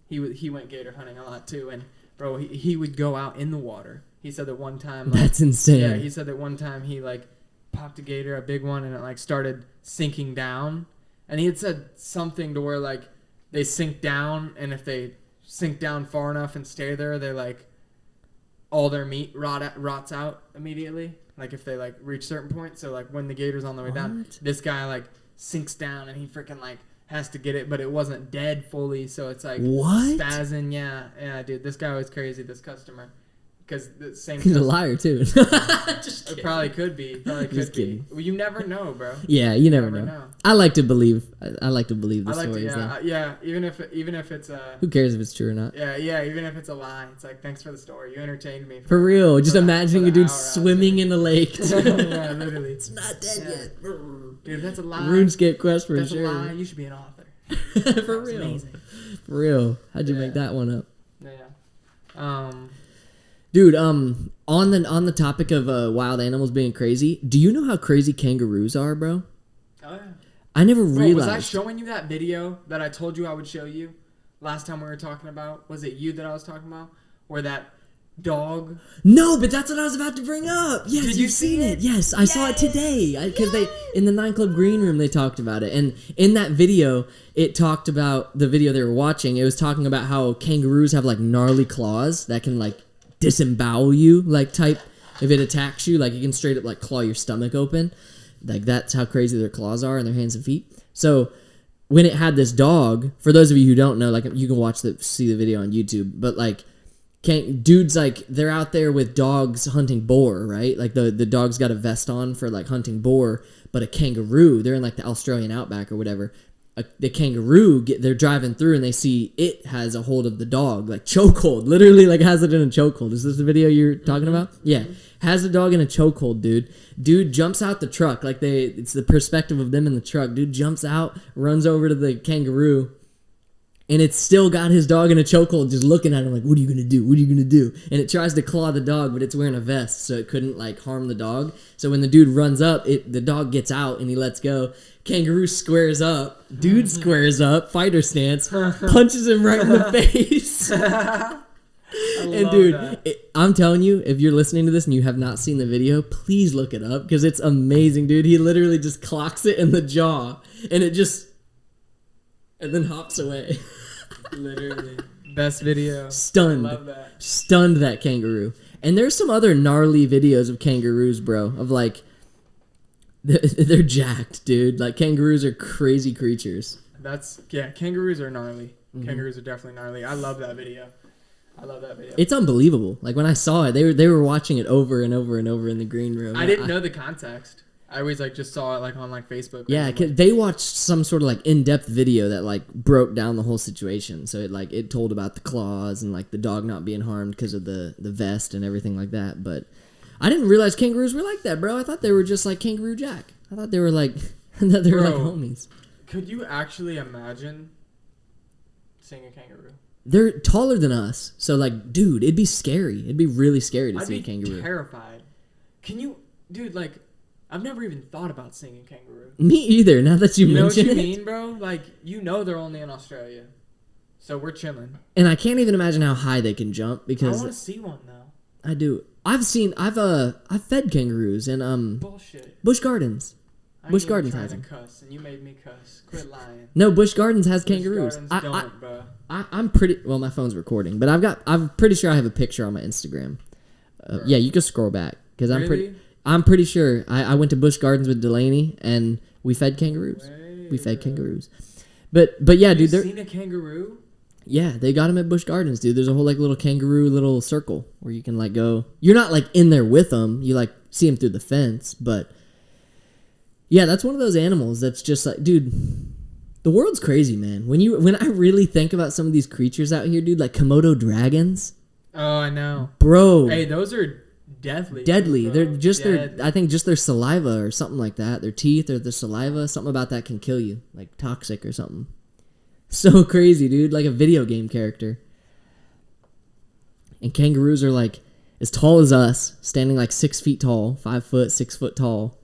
Speaker 1: he went gator hunting a lot too. And, bro, he would go out in the water. He said that one time. Like,
Speaker 2: that's insane.
Speaker 1: Yeah, he said that one time he, like, popped a gator, a big one, and it, like, started sinking down. And he had said something to where, like, they sink down, and if they sink down far enough and stay there, they, like, all their meat rots out immediately. Like, if they, like, reach certain point. So, like, when the gator's on the way down, this guy, like, sinks down, and he freaking, like, has to get it, but it wasn't dead fully, so it's, like, spazzing. Yeah, dude, this guy was crazy, this customer. Because the same.
Speaker 2: He's a liar too.
Speaker 1: Just kidding. It probably could be. Just kidding. Well, you never know, bro.
Speaker 2: Yeah, you never know. I like to believe. I like to believe the stories.
Speaker 1: Yeah. Even if it's
Speaker 2: who cares if it's true or not?
Speaker 1: Yeah. Even if it's a lie, it's like, thanks for the story. You entertained me.
Speaker 2: For real. Just imagining a dude swimming in a lake.
Speaker 1: Yeah, literally.
Speaker 2: It's not dead yet.
Speaker 1: Dude, that's a lie.
Speaker 2: RuneScape quest for
Speaker 1: that's
Speaker 2: sure.
Speaker 1: That's a lie. You should be an author.
Speaker 2: For real.
Speaker 1: Amazing.
Speaker 2: For real. How'd you make that one up?
Speaker 1: Yeah.
Speaker 2: Dude, on the topic of wild animals being crazy, do you know how crazy kangaroos are, bro?
Speaker 1: Oh yeah.
Speaker 2: I never realized.
Speaker 1: Was I showing you that video that I told you I would show you last time we were talking about? Was it you that I was talking about? Where that dog?
Speaker 2: No, but that's what I was about to bring up. Yes,
Speaker 1: Did you
Speaker 2: you've
Speaker 1: see
Speaker 2: seen it.
Speaker 1: it?
Speaker 2: Yes, I saw it today. Because they in the 9 Club green room they talked about it, and in that video it talked about the video they were watching. It was talking about how kangaroos have like gnarly claws that can like disembowel you, like type if it attacks you, like it can straight up like claw your stomach open. Like that's how crazy their claws are in their hands and feet. So when it had this dog, for those of you who don't know, like you can see the video on YouTube, but like dudes like they're out there with dogs hunting boar, right? Like the dog's got a vest on for like hunting boar, but a kangaroo, they're in like the Australian outback or whatever. The kangaroo, they're driving through and they see it has a hold of the dog, like chokehold, literally like has it in a chokehold. Is this the video you're talking about? Yeah, has the dog in a chokehold, dude. Dude jumps out the truck, like it's the perspective of them in the truck. Dude jumps out, runs over to the kangaroo, and it's still got his dog in a chokehold, just looking at him like, what are you going to do? What are you going to do? And it tries to claw the dog, but it's wearing a vest, so it couldn't, like, harm the dog. So when the dude runs up, the dog gets out, and he lets go. Kangaroo squares up. Dude squares up, fighter stance, punches him right in the face. And, dude, I'm telling you, if you're listening to this and you have not seen the video, please look it up, because it's amazing, dude. He literally just clocks it in the jaw, and it just... and then hops away.
Speaker 1: Literally. Best video.
Speaker 2: Stunned.
Speaker 1: I love that.
Speaker 2: Stunned that kangaroo. And there's some other gnarly videos of kangaroos, bro. Of like, they're jacked, dude. Like kangaroos are crazy creatures.
Speaker 1: Kangaroos are gnarly. Mm-hmm. Kangaroos are definitely gnarly. I love that video.
Speaker 2: It's unbelievable. Like when I saw it, they were watching it over and over and over in the green room.
Speaker 1: I didn't know the context. I always like just saw it like on like Facebook.
Speaker 2: Yeah, cause they watched some sort of like in-depth video that like broke down the whole situation. So it told about the claws and like the dog not being harmed because of the vest and everything like that. But I didn't realize kangaroos were like that, bro. I thought they were just like Kangaroo Jack. I thought they were like like homies.
Speaker 1: Could you actually imagine seeing a kangaroo?
Speaker 2: They're taller than us, so like, dude, it'd be scary. It'd be really scary to see a kangaroo.
Speaker 1: I'd be terrified. Can you, dude? Like. I've never even thought about seeing a kangaroo.
Speaker 2: Me either, now that you mention it.
Speaker 1: You know what you mean, bro? Like, they're only in Australia. So we're chilling.
Speaker 2: And I can't even imagine how high they can jump because...
Speaker 1: I want to see one, though.
Speaker 2: I do. I've fed kangaroos in,
Speaker 1: Bullshit.
Speaker 2: Busch Gardens. Busch Gardens has them.
Speaker 1: Cuss, and you made me cuss. Quit lying.
Speaker 2: No, Busch Gardens has kangaroos.
Speaker 1: Busch Gardens don't, bro.
Speaker 2: I'm pretty... Well, my phone's recording, but I'm pretty sure I have a picture on my Instagram. Yeah, you can scroll back. Because I'm pretty sure I went to Busch Gardens with Delaney and we fed kangaroos. Kangaroos. But yeah, dude.
Speaker 1: Have you seen a kangaroo?
Speaker 2: Yeah, they got them at Busch Gardens, dude. There's a whole like little kangaroo little circle where you can like go. You're not like in there with them. You like see them through the fence. But yeah, that's one of those animals that's just like, dude, the world's crazy, man. When I really think about some of these creatures out here, dude, like Komodo dragons.
Speaker 1: Oh, I know.
Speaker 2: Bro.
Speaker 1: Hey, those are... Deadly.
Speaker 2: They're just I think just their saliva or something like that. Their teeth or the saliva, something about that can kill you, like toxic or something. So crazy, dude, like a video game character. And kangaroos are like as tall as us, standing like 6 feet tall, 5 foot, 6 foot tall.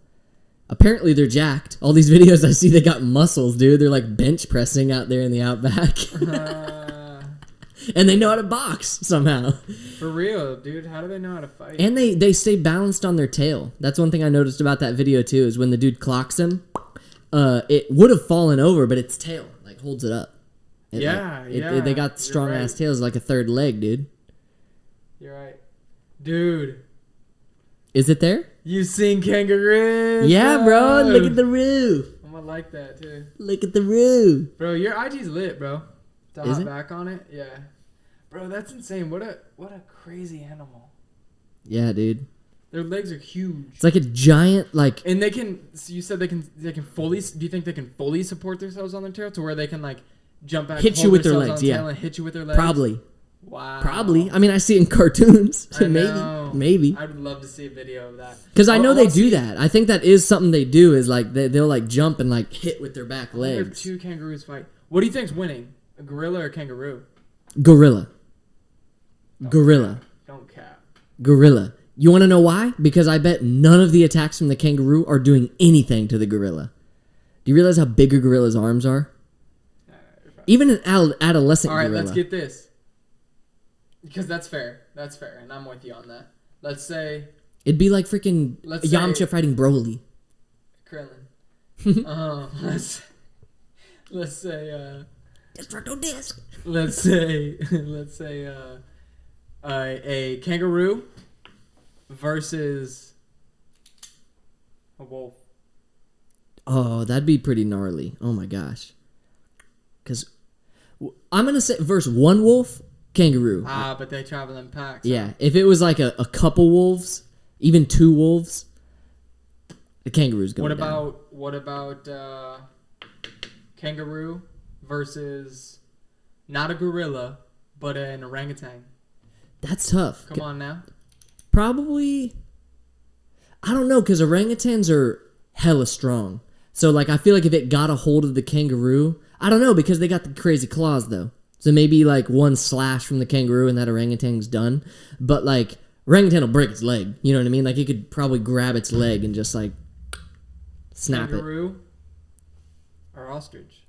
Speaker 2: Apparently they're jacked. All these videos I see, they got muscles, dude. They're like bench pressing out there in the outback. And they know how to box somehow.
Speaker 1: For real, dude. How do they know how to fight?
Speaker 2: And they stay balanced on their tail. That's one thing I noticed about that video too, is when the dude clocks him, it would have fallen over, but its tail like holds it up. They got strong ass tails, like a third leg, dude.
Speaker 1: You're right. Dude.
Speaker 2: Is it there?
Speaker 1: You seen kangaroos?
Speaker 2: Yeah, bro. Look at the roo.
Speaker 1: I'm gonna like that too.
Speaker 2: Look at the roo.
Speaker 1: Bro, your IG's lit, bro. To
Speaker 2: Is
Speaker 1: hop
Speaker 2: it?
Speaker 1: back on it? Yeah. Bro, that's insane. What a crazy animal.
Speaker 2: Yeah, dude.
Speaker 1: Their legs are huge.
Speaker 2: It's like a giant, like...
Speaker 1: And they can... So you said they can fully... Do you think they can fully support themselves on their tail to where they can, like, jump back...
Speaker 2: Hit you with their legs, yeah.
Speaker 1: And hit you with their legs?
Speaker 2: Probably.
Speaker 1: Wow.
Speaker 2: Probably. I mean, I see it in cartoons.
Speaker 1: I know.
Speaker 2: Maybe.
Speaker 1: I would love to see a video of that.
Speaker 2: Because I know they do that. I think that is something they do, is, like, they'll, like, jump and, like, hit with their back legs.
Speaker 1: If two kangaroos fight. What do you think's winning? A gorilla or a kangaroo?
Speaker 2: Gorilla.
Speaker 1: Don't cap.
Speaker 2: Gorilla. You want to know why? Because I bet none of the attacks from the kangaroo are doing anything to the gorilla. Do you realize how big a gorilla's arms are? Even an adolescent
Speaker 1: All right,
Speaker 2: gorilla.
Speaker 1: let's get this. Because that's fair. That's fair, and I'm with you on that. Let's say
Speaker 2: It'd be like freaking
Speaker 1: Let's
Speaker 2: Yamcha
Speaker 1: say-
Speaker 2: fighting Broly.
Speaker 1: Krillin. Let's say
Speaker 2: Destructo disc.
Speaker 1: let's say a kangaroo versus a wolf.
Speaker 2: Oh, that'd be pretty gnarly. Oh my gosh. Because I'm gonna say versus one wolf, kangaroo.
Speaker 1: But they travel in packs.
Speaker 2: Yeah, if it was like a couple wolves, even 2 wolves, the kangaroo's going down.
Speaker 1: What about kangaroo versus not a gorilla but an orangutan?
Speaker 2: That's tough.
Speaker 1: Come on now.
Speaker 2: Probably, I don't know, because orangutans are hella strong. So, like, I feel like if it got a hold of the kangaroo, I don't know, because they got the crazy claws, though. So maybe, like, one slash from the kangaroo and that orangutan's done. But, like, orangutan will break its leg. You know what I mean? Like, it could probably grab its leg and just, like, snap
Speaker 1: Kangaroo or ostrich?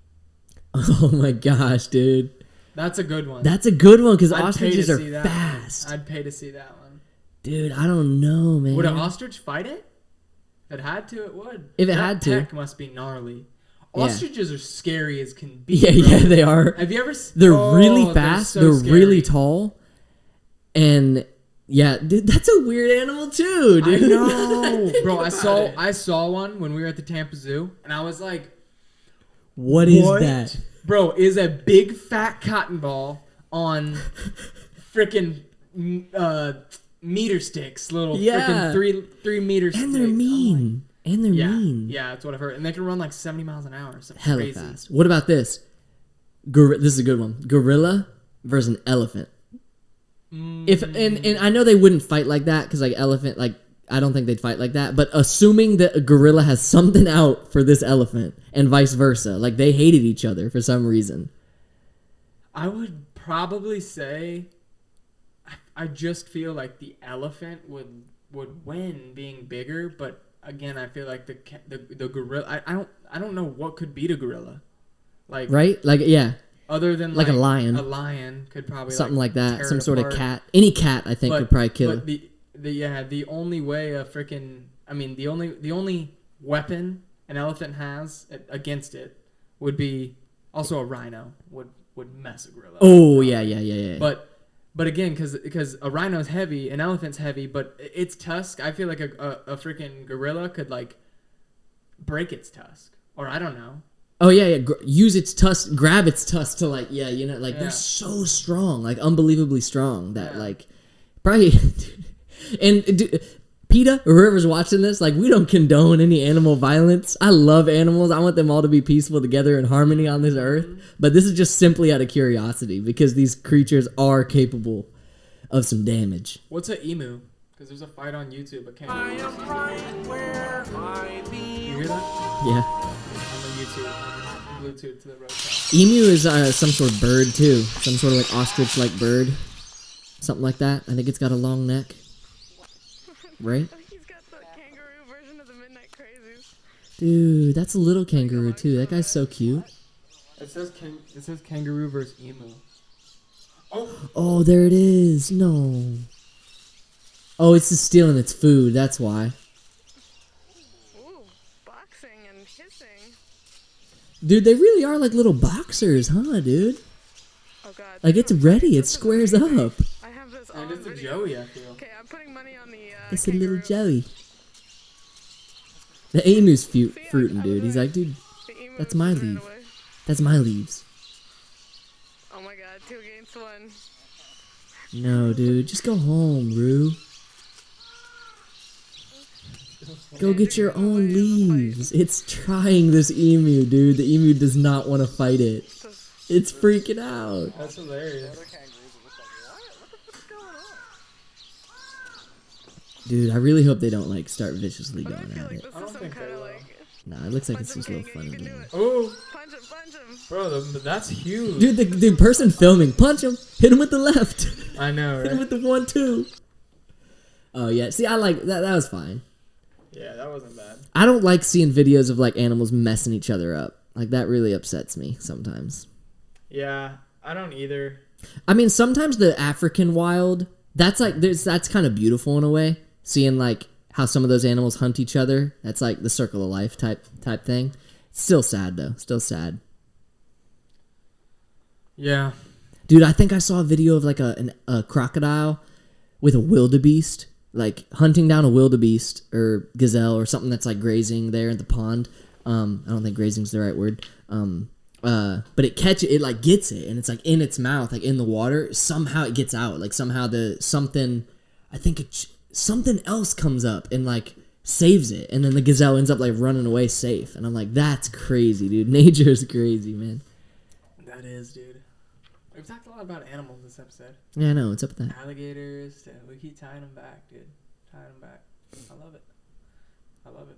Speaker 2: it. Oh, my gosh, dude.
Speaker 1: That's a good one.
Speaker 2: That's a good one, because
Speaker 1: I'd pay
Speaker 2: ostriches
Speaker 1: to
Speaker 2: are
Speaker 1: see that
Speaker 2: fast.
Speaker 1: one. I'd pay to see that one.
Speaker 2: Dude, I don't know, man.
Speaker 1: Would an ostrich fight it? If it had to, it would.
Speaker 2: If it
Speaker 1: That
Speaker 2: had to.
Speaker 1: peck must be gnarly.
Speaker 2: Yeah.
Speaker 1: Ostriches are scary as can be.
Speaker 2: Yeah,
Speaker 1: bro.
Speaker 2: yeah, they are.
Speaker 1: Have you ever?
Speaker 2: They're really fast. They're
Speaker 1: so
Speaker 2: really
Speaker 1: scary.
Speaker 2: tall. And yeah, dude, that's a weird animal too,
Speaker 1: I
Speaker 2: dude.
Speaker 1: know, bro.
Speaker 2: Think
Speaker 1: I
Speaker 2: about it.
Speaker 1: saw one when we were at the Tampa Zoo, and I was like,
Speaker 2: What is
Speaker 1: "What,
Speaker 2: that?
Speaker 1: bro? Is a big fat cotton ball on freaking meter sticks, little
Speaker 2: Yeah.
Speaker 1: freaking 3 meter sticks."
Speaker 2: And they're mean. And they're
Speaker 1: Yeah,
Speaker 2: mean.
Speaker 1: yeah, that's what I've heard. And they can run like 70 miles an hour. Something
Speaker 2: Hella
Speaker 1: crazy.
Speaker 2: fast. What about this? This is a good one. Gorilla versus an elephant. If and I know they wouldn't fight like that because like elephant, like I don't think they'd fight like that. But assuming that a gorilla has something out for this elephant and vice versa, like they hated each other for some reason.
Speaker 1: I would probably say, I just feel like the elephant would win being bigger, but again, I feel like the gorilla. I don't know what could beat a gorilla, like
Speaker 2: Right? Like yeah.
Speaker 1: other than
Speaker 2: Like a lion.
Speaker 1: A lion could probably
Speaker 2: Something like
Speaker 1: tear
Speaker 2: that.
Speaker 1: it
Speaker 2: Some sort of
Speaker 1: apart.
Speaker 2: cat. Any cat I think could probably kill
Speaker 1: But the only way a freaking the only weapon an elephant has against it would be also a rhino would mess a gorilla.
Speaker 2: Oh yeah.
Speaker 1: But again, because a rhino's heavy, an elephant's heavy, but its tusk, I feel like a freaking gorilla could like break its tusk, or I don't know.
Speaker 2: Oh yeah. Use its tusk, grab its tusk to like
Speaker 1: Yeah.
Speaker 2: they're so strong, like unbelievably strong that
Speaker 1: Yeah.
Speaker 2: like probably. And PETA or whoever's watching this, like we don't condone any animal violence. I love animals. I want them all to be peaceful together in harmony on this earth. But this is just simply out of curiosity because these creatures are capable of some damage.
Speaker 1: What's an emu? Because there's a fight on YouTube. But
Speaker 3: I
Speaker 1: can't.
Speaker 3: am right where I
Speaker 1: You hear that?
Speaker 2: Yeah.
Speaker 1: On the YouTube, on Bluetooth to the road.
Speaker 2: Emu is some sort of bird too. Some sort of like ostrich-like bird. Something like that. I think it's got a long neck. Right?
Speaker 4: He's got the kangaroo version of the Midnight Crazies.
Speaker 2: Dude, that's a little kangaroo too. That guy's so cute.
Speaker 1: It says kangaroo versus emu.
Speaker 2: Oh, there it is. No. Oh, it's just stealing its food. That's why.
Speaker 4: Ooh, boxing and kissing.
Speaker 2: Dude, they really are like little boxers, huh, dude?
Speaker 4: Oh god.
Speaker 2: Like it's ready. It squares up.
Speaker 4: I have this
Speaker 1: And
Speaker 4: on
Speaker 1: it's a
Speaker 4: video.
Speaker 1: Joey, I feel.
Speaker 4: Okay, I'm putting money on the
Speaker 2: It's a little
Speaker 4: kangaroo.
Speaker 2: Joey. The emu's
Speaker 4: See,
Speaker 2: fruiting,
Speaker 4: I
Speaker 2: dude. He's like, dude,
Speaker 4: The emu
Speaker 2: That's
Speaker 4: is
Speaker 2: my
Speaker 4: running
Speaker 2: leaf.
Speaker 4: away.
Speaker 2: that's my leaves.
Speaker 4: Oh my god, 2 against 1.
Speaker 2: No, dude, just go home, Rue. Go get your own leaves. It's trying this emu, dude. The emu does not want to fight it. It's freaking out.
Speaker 1: That's hilarious.
Speaker 2: Dude, I really hope they don't like start viciously
Speaker 4: But I
Speaker 2: going
Speaker 4: feel
Speaker 2: at
Speaker 4: like
Speaker 2: it.
Speaker 4: this
Speaker 1: I don't
Speaker 4: is some
Speaker 1: think
Speaker 4: kind
Speaker 1: they
Speaker 4: of
Speaker 1: will.
Speaker 4: like
Speaker 2: Nah, it looks like
Speaker 4: punch
Speaker 2: it's
Speaker 4: him,
Speaker 2: just a little
Speaker 4: Kanga,
Speaker 2: funny
Speaker 4: you can do
Speaker 2: game.
Speaker 4: it.
Speaker 1: Oh,
Speaker 4: Punch him.
Speaker 1: bro, that's huge.
Speaker 2: Dude, the person filming, punch him, hit him with the left,
Speaker 1: I know,
Speaker 2: hit him
Speaker 1: right?
Speaker 2: with the 1-2. Oh yeah, see, I like that. That was fine.
Speaker 1: Yeah, that wasn't bad.
Speaker 2: I don't like seeing videos of like animals messing each other up. Like that really upsets me sometimes.
Speaker 1: Yeah, I don't either.
Speaker 2: I mean, sometimes the African wild, that's kind of beautiful in a way. Seeing like how some of those animals hunt each other. That's like the circle of life type thing. Still sad though. Still sad.
Speaker 1: Yeah.
Speaker 2: Dude, I think I saw a video of like a crocodile with a wildebeest, like hunting down a wildebeest or gazelle or something that's like grazing there in the pond. I don't think grazing's the right word. But it like gets it, and it's like in its mouth, like in the water. Somehow it gets out. Like somehow something else comes up and like saves it, and then the gazelle ends up like running away safe. And I'm like, that's crazy, dude. Nature is crazy, man.
Speaker 1: That is, dude. We've talked a lot about animals this episode.
Speaker 2: Yeah, I know. What's up with that?
Speaker 1: Alligators. We keep tying them back, dude. Tying them back. I love it. I love it.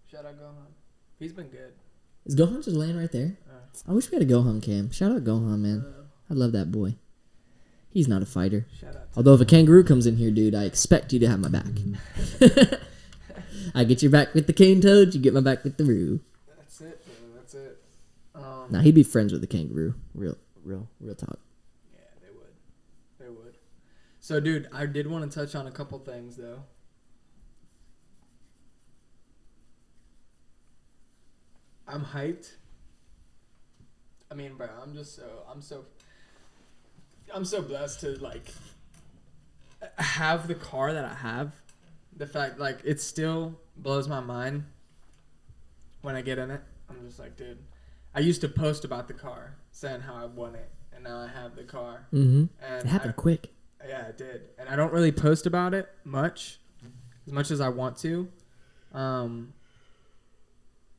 Speaker 1: Shout out Gohan. He's been good.
Speaker 2: Is Gohan just laying right there? I wish we had a Gohan cam. Shout out Gohan, man. I love that boy. He's not a fighter.
Speaker 1: Shout out.
Speaker 2: Although if a kangaroo comes in here, dude, I expect you to have my back. I get your back with the cane toad, you get my back with the roo.
Speaker 1: That's it, dude. That's it.
Speaker 2: Nah, he'd be friends with the kangaroo. Real talk.
Speaker 1: Yeah, they would. They would. So, dude, I did want to touch on a couple things, though. I'm hyped. I mean, bro, I'm so blessed to like have the car that I have. The fact, like, it still blows my mind when I get in it. I'm just like, dude, I used to post about the car, saying how I want it, and now I have the car.
Speaker 2: Mm-hmm.
Speaker 1: And
Speaker 2: It happened quick.
Speaker 1: Yeah, it did. And I don't really post about it much as I want to.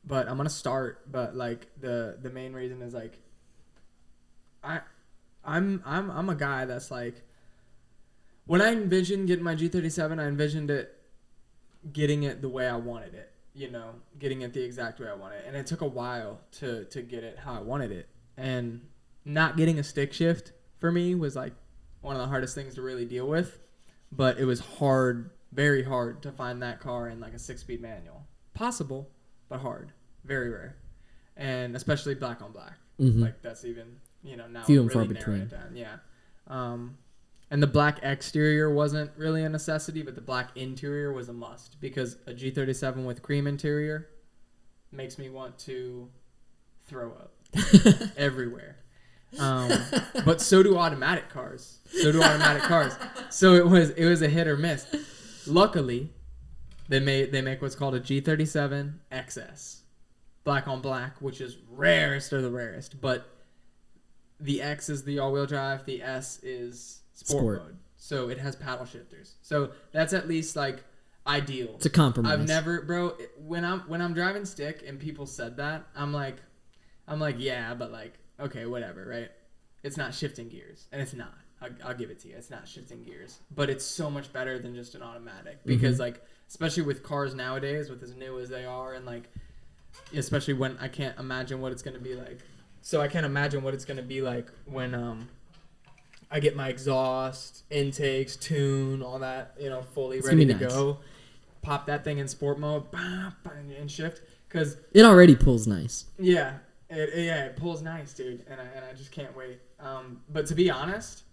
Speaker 1: But I'm gonna start. But like the main reason is like I'm a guy that's like, when I envisioned getting my G37, I envisioned it getting it the way I wanted it. You know, getting it the exact way I wanted it. And it took a while to get it how I wanted it. And not getting a stick shift for me was like one of the hardest things to really deal with. But it was hard, very hard to find that car in like a 6-speed manual. Possible, but hard. Very rare. And especially black on black.
Speaker 2: Mm-hmm.
Speaker 1: Like that's even, you know, now
Speaker 2: few
Speaker 1: it
Speaker 2: and far
Speaker 1: really narrow
Speaker 2: between.
Speaker 1: it down. Yeah. And the black exterior wasn't really a necessity, but the black interior was a must, because a G37 with cream interior makes me want to throw up everywhere. But so do automatic cars. So it was a hit or miss. Luckily, they make what's called a G37 XS, black on black, which is rarest of the rarest. But the X is the all-wheel drive. The S is sport mode. So it has paddle shifters. So that's at least like ideal.
Speaker 2: It's a compromise.
Speaker 1: I've never, bro. When I'm driving stick and people said that, I'm like, yeah, but like, okay, whatever, right? It's not shifting gears, and it's not. I'll give it to you. It's not shifting gears, but it's so much better than just an automatic, because like, especially with cars nowadays, with as new as they are, and like, especially when I can't imagine what it's gonna be like. So I can't imagine what it's gonna be like when I get my exhaust, intakes, tune, all that, you know, fully ready to go. Pop that thing in sport mode, and shift, because
Speaker 2: it already pulls nice.
Speaker 1: Yeah, it pulls nice, dude, and I just can't wait. But to be honest,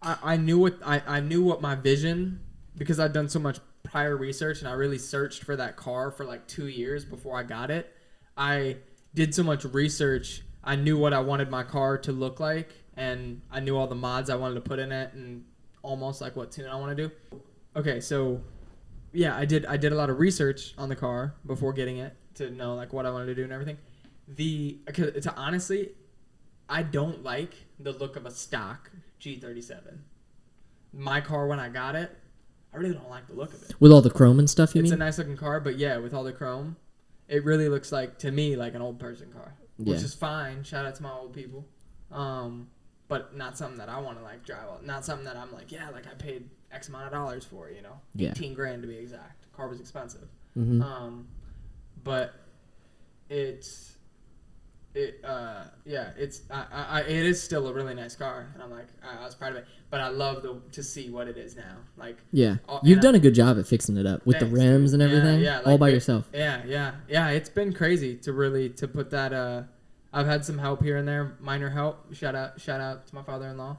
Speaker 1: I knew what my vision, because I'd done so much prior research, and I really searched for that car for like 2 years before I got it. I did so much research. I knew what I wanted my car to look like, and I knew all the mods I wanted to put in it, and almost like what tune I want to do. Okay, so yeah, I did a lot of research on the car before getting it to know like what I wanted to do and everything. Honestly, I don't like the look of a stock G37. My car, when I got it, I really don't like the look of it.
Speaker 2: With all the chrome and stuff,
Speaker 1: It's a nice looking car, but yeah, with all the chrome, it really looks like, to me, like an old person car. Which is fine. Shout out to my old people. But not something that I want to like drive. Not something that I'm like, yeah, like I paid X amount of dollars for, you know, $18,000 to be exact. Car was expensive.
Speaker 2: Mm-hmm.
Speaker 1: But it is still a really nice car, and I'm like, I was proud of it. But I love to see what it is now. Like,
Speaker 2: yeah, you've done a good job at fixing it up with the rims and everything,
Speaker 1: like
Speaker 2: all by yourself.
Speaker 1: Yeah. It's been crazy to put that. I've had some help here and there, minor help. Shout out to my father-in-law.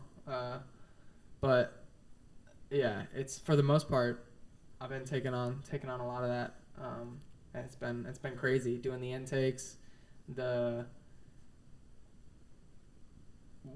Speaker 1: But yeah, it's for the most part, I've been taking on a lot of that. And it's been crazy doing the intakes, the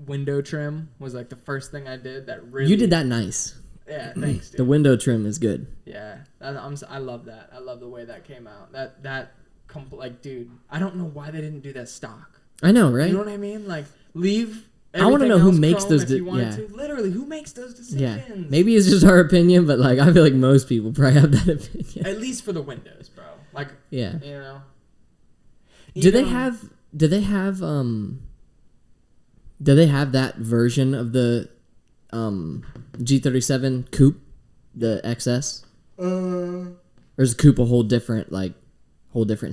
Speaker 1: window trim was like the first thing I did that really.
Speaker 2: You did that nice.
Speaker 1: Yeah, thanks, dude.
Speaker 2: The window trim is good.
Speaker 1: Yeah, I love that. I love the way that came out. Like, dude, I don't know why they didn't do that stock.
Speaker 2: I know, right?
Speaker 1: You know what I mean? Like, leave.
Speaker 2: I want to know who makes those.
Speaker 1: Yeah. Literally, who makes those decisions?
Speaker 2: Yeah. Maybe it's just our opinion, but like I feel like most people probably have that opinion.
Speaker 1: At least for the windows, bro. Like,
Speaker 2: yeah.
Speaker 1: You know.
Speaker 2: Do they have that version of the G37 coupe, the XS? Or is coupe a whole different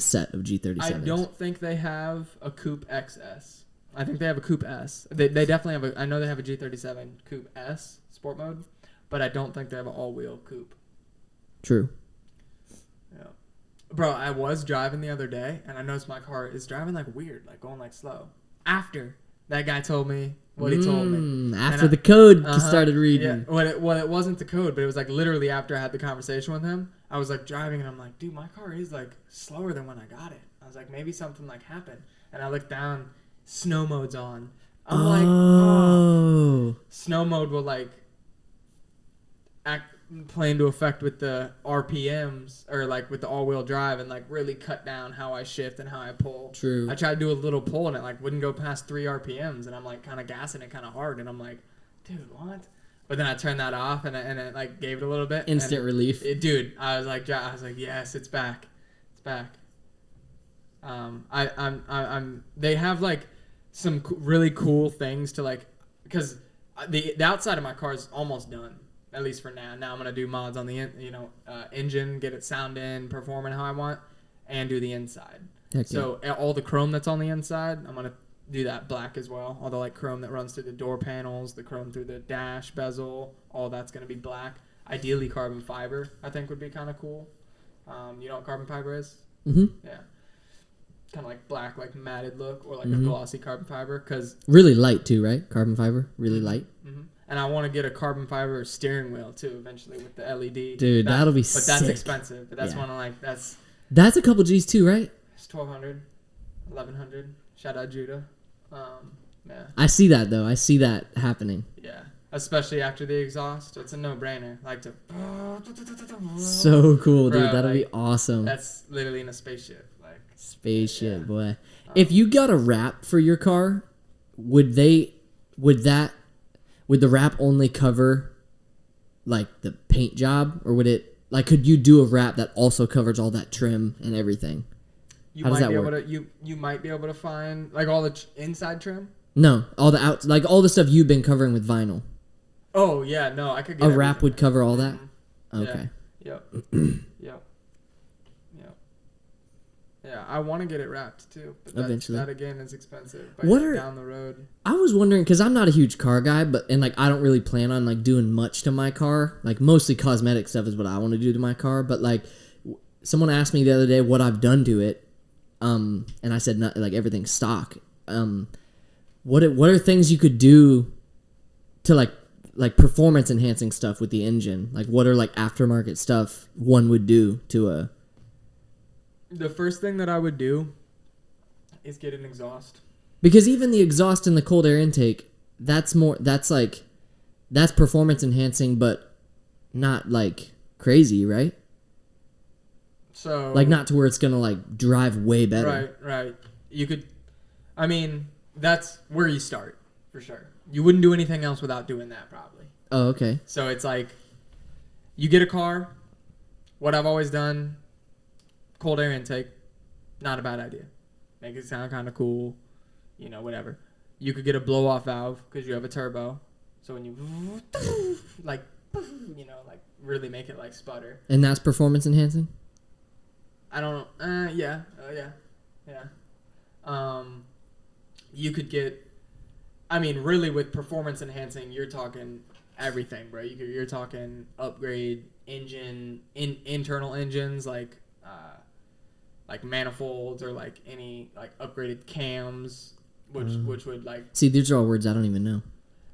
Speaker 2: set of G37s?
Speaker 1: I don't think they have a coupe XS. I think they have a coupe S. They definitely have I know they have a G37 coupe S sport mode, but I don't think they have an all-wheel coupe.
Speaker 2: True.
Speaker 1: Yeah. Bro, I was driving the other day, and I noticed my car is driving like weird, like going like slow. After that guy told me what he told me.
Speaker 2: After the code started reading.
Speaker 1: Yeah. Well, it wasn't the code, but it was like literally after I had the conversation with him. I was like driving, and I'm like, dude, my car is like slower than when I got it. I was like, maybe something like happened. And I looked down, snow mode's on. I'm like, oh. Snow mode will like play into effect with the RPMs or like with the all-wheel drive and like really cut down how I shift and how I pull.
Speaker 2: True.
Speaker 1: I tried to do a little pull and it like wouldn't go past 3 RPMs and I'm like kind of gassing it kind of hard and I'm like, dude, what? But then I turned that off and it like gave it a little bit.
Speaker 2: Instant relief.
Speaker 1: Dude, I was like, yes, it's back. It's back. They have like some really cool things to like, because the outside of my car is almost done. At least for now. Now I'm gonna do mods on the engine, get it sounding, performing how I want, and do the inside.
Speaker 2: Heck
Speaker 1: so all the chrome that's on the inside, I'm gonna do that black as well. All the like chrome that runs through the door panels, the chrome through the dash bezel, all that's gonna be black. Ideally carbon fiber, I think would be kind of cool. You know what carbon fiber is?
Speaker 2: Mm-hmm.
Speaker 1: Yeah. Kind of like black, like matted look, or like a glossy carbon fiber, cause
Speaker 2: really light too, right? Carbon fiber, really light.
Speaker 1: Mm-hmm. And I want to get a carbon fiber steering wheel too eventually with the LED.
Speaker 2: Dude, that'll be sick.
Speaker 1: But that's expensive. But that's one of like
Speaker 2: that's a couple G's too, right?
Speaker 1: It's 1,200, 1,100. Shout out Judah. Yeah.
Speaker 2: I see that though. I see that happening.
Speaker 1: Yeah, especially after the exhaust, it's a no-brainer. Like to.
Speaker 2: So cool, dude.
Speaker 1: Bro,
Speaker 2: That'll
Speaker 1: like, be
Speaker 2: awesome.
Speaker 1: That's literally in a spaceship, like.
Speaker 2: Spaceship, boy. If you got a wrap for your car, would the wrap only cover like the paint job, or would it like could you do a wrap that also covers all that trim and everything? How does that work?
Speaker 1: You might be able to find like all the inside trim.
Speaker 2: No, all the like all the stuff you've been covering with vinyl.
Speaker 1: Oh yeah, no, I could get
Speaker 2: a wrap would cover all that.
Speaker 1: Mm-hmm.
Speaker 2: Okay.
Speaker 1: Yeah. Yep. Yeah, I want to get it wrapped too, but
Speaker 2: eventually
Speaker 1: that again is expensive. Down the road?
Speaker 2: I was wondering because I'm not a huge car guy, and like I don't really plan on like doing much to my car. Like mostly cosmetic stuff is what I want to do to my car. But like someone asked me the other day what I've done to it, and I said not like everything's stock. What are things you could do to like performance enhancing stuff with the engine? Like what are like aftermarket stuff one would do to a.
Speaker 1: The first thing that I would do is get an exhaust.
Speaker 2: Because even the exhaust in the cold air intake, that's performance enhancing, but not like crazy, right?
Speaker 1: So
Speaker 2: like not to where it's gonna like drive way better.
Speaker 1: Right. You could, I mean, that's where you start for sure. You wouldn't do anything else without doing that probably.
Speaker 2: Oh, okay.
Speaker 1: So it's like, you get a car. What I've always done. Cold air intake, not a bad idea. Make it sound kind of cool, whatever. You could get a blow-off valve because you have a turbo, so when you like really make it like sputter.
Speaker 2: And that's performance enhancing.
Speaker 1: I don't know. Yeah. You could get. I mean, really, with performance enhancing, you're talking everything, bro. You're talking upgrade engine, internal engines like manifolds or like any like upgraded cams, which would like
Speaker 2: See, these are all words I don't even know.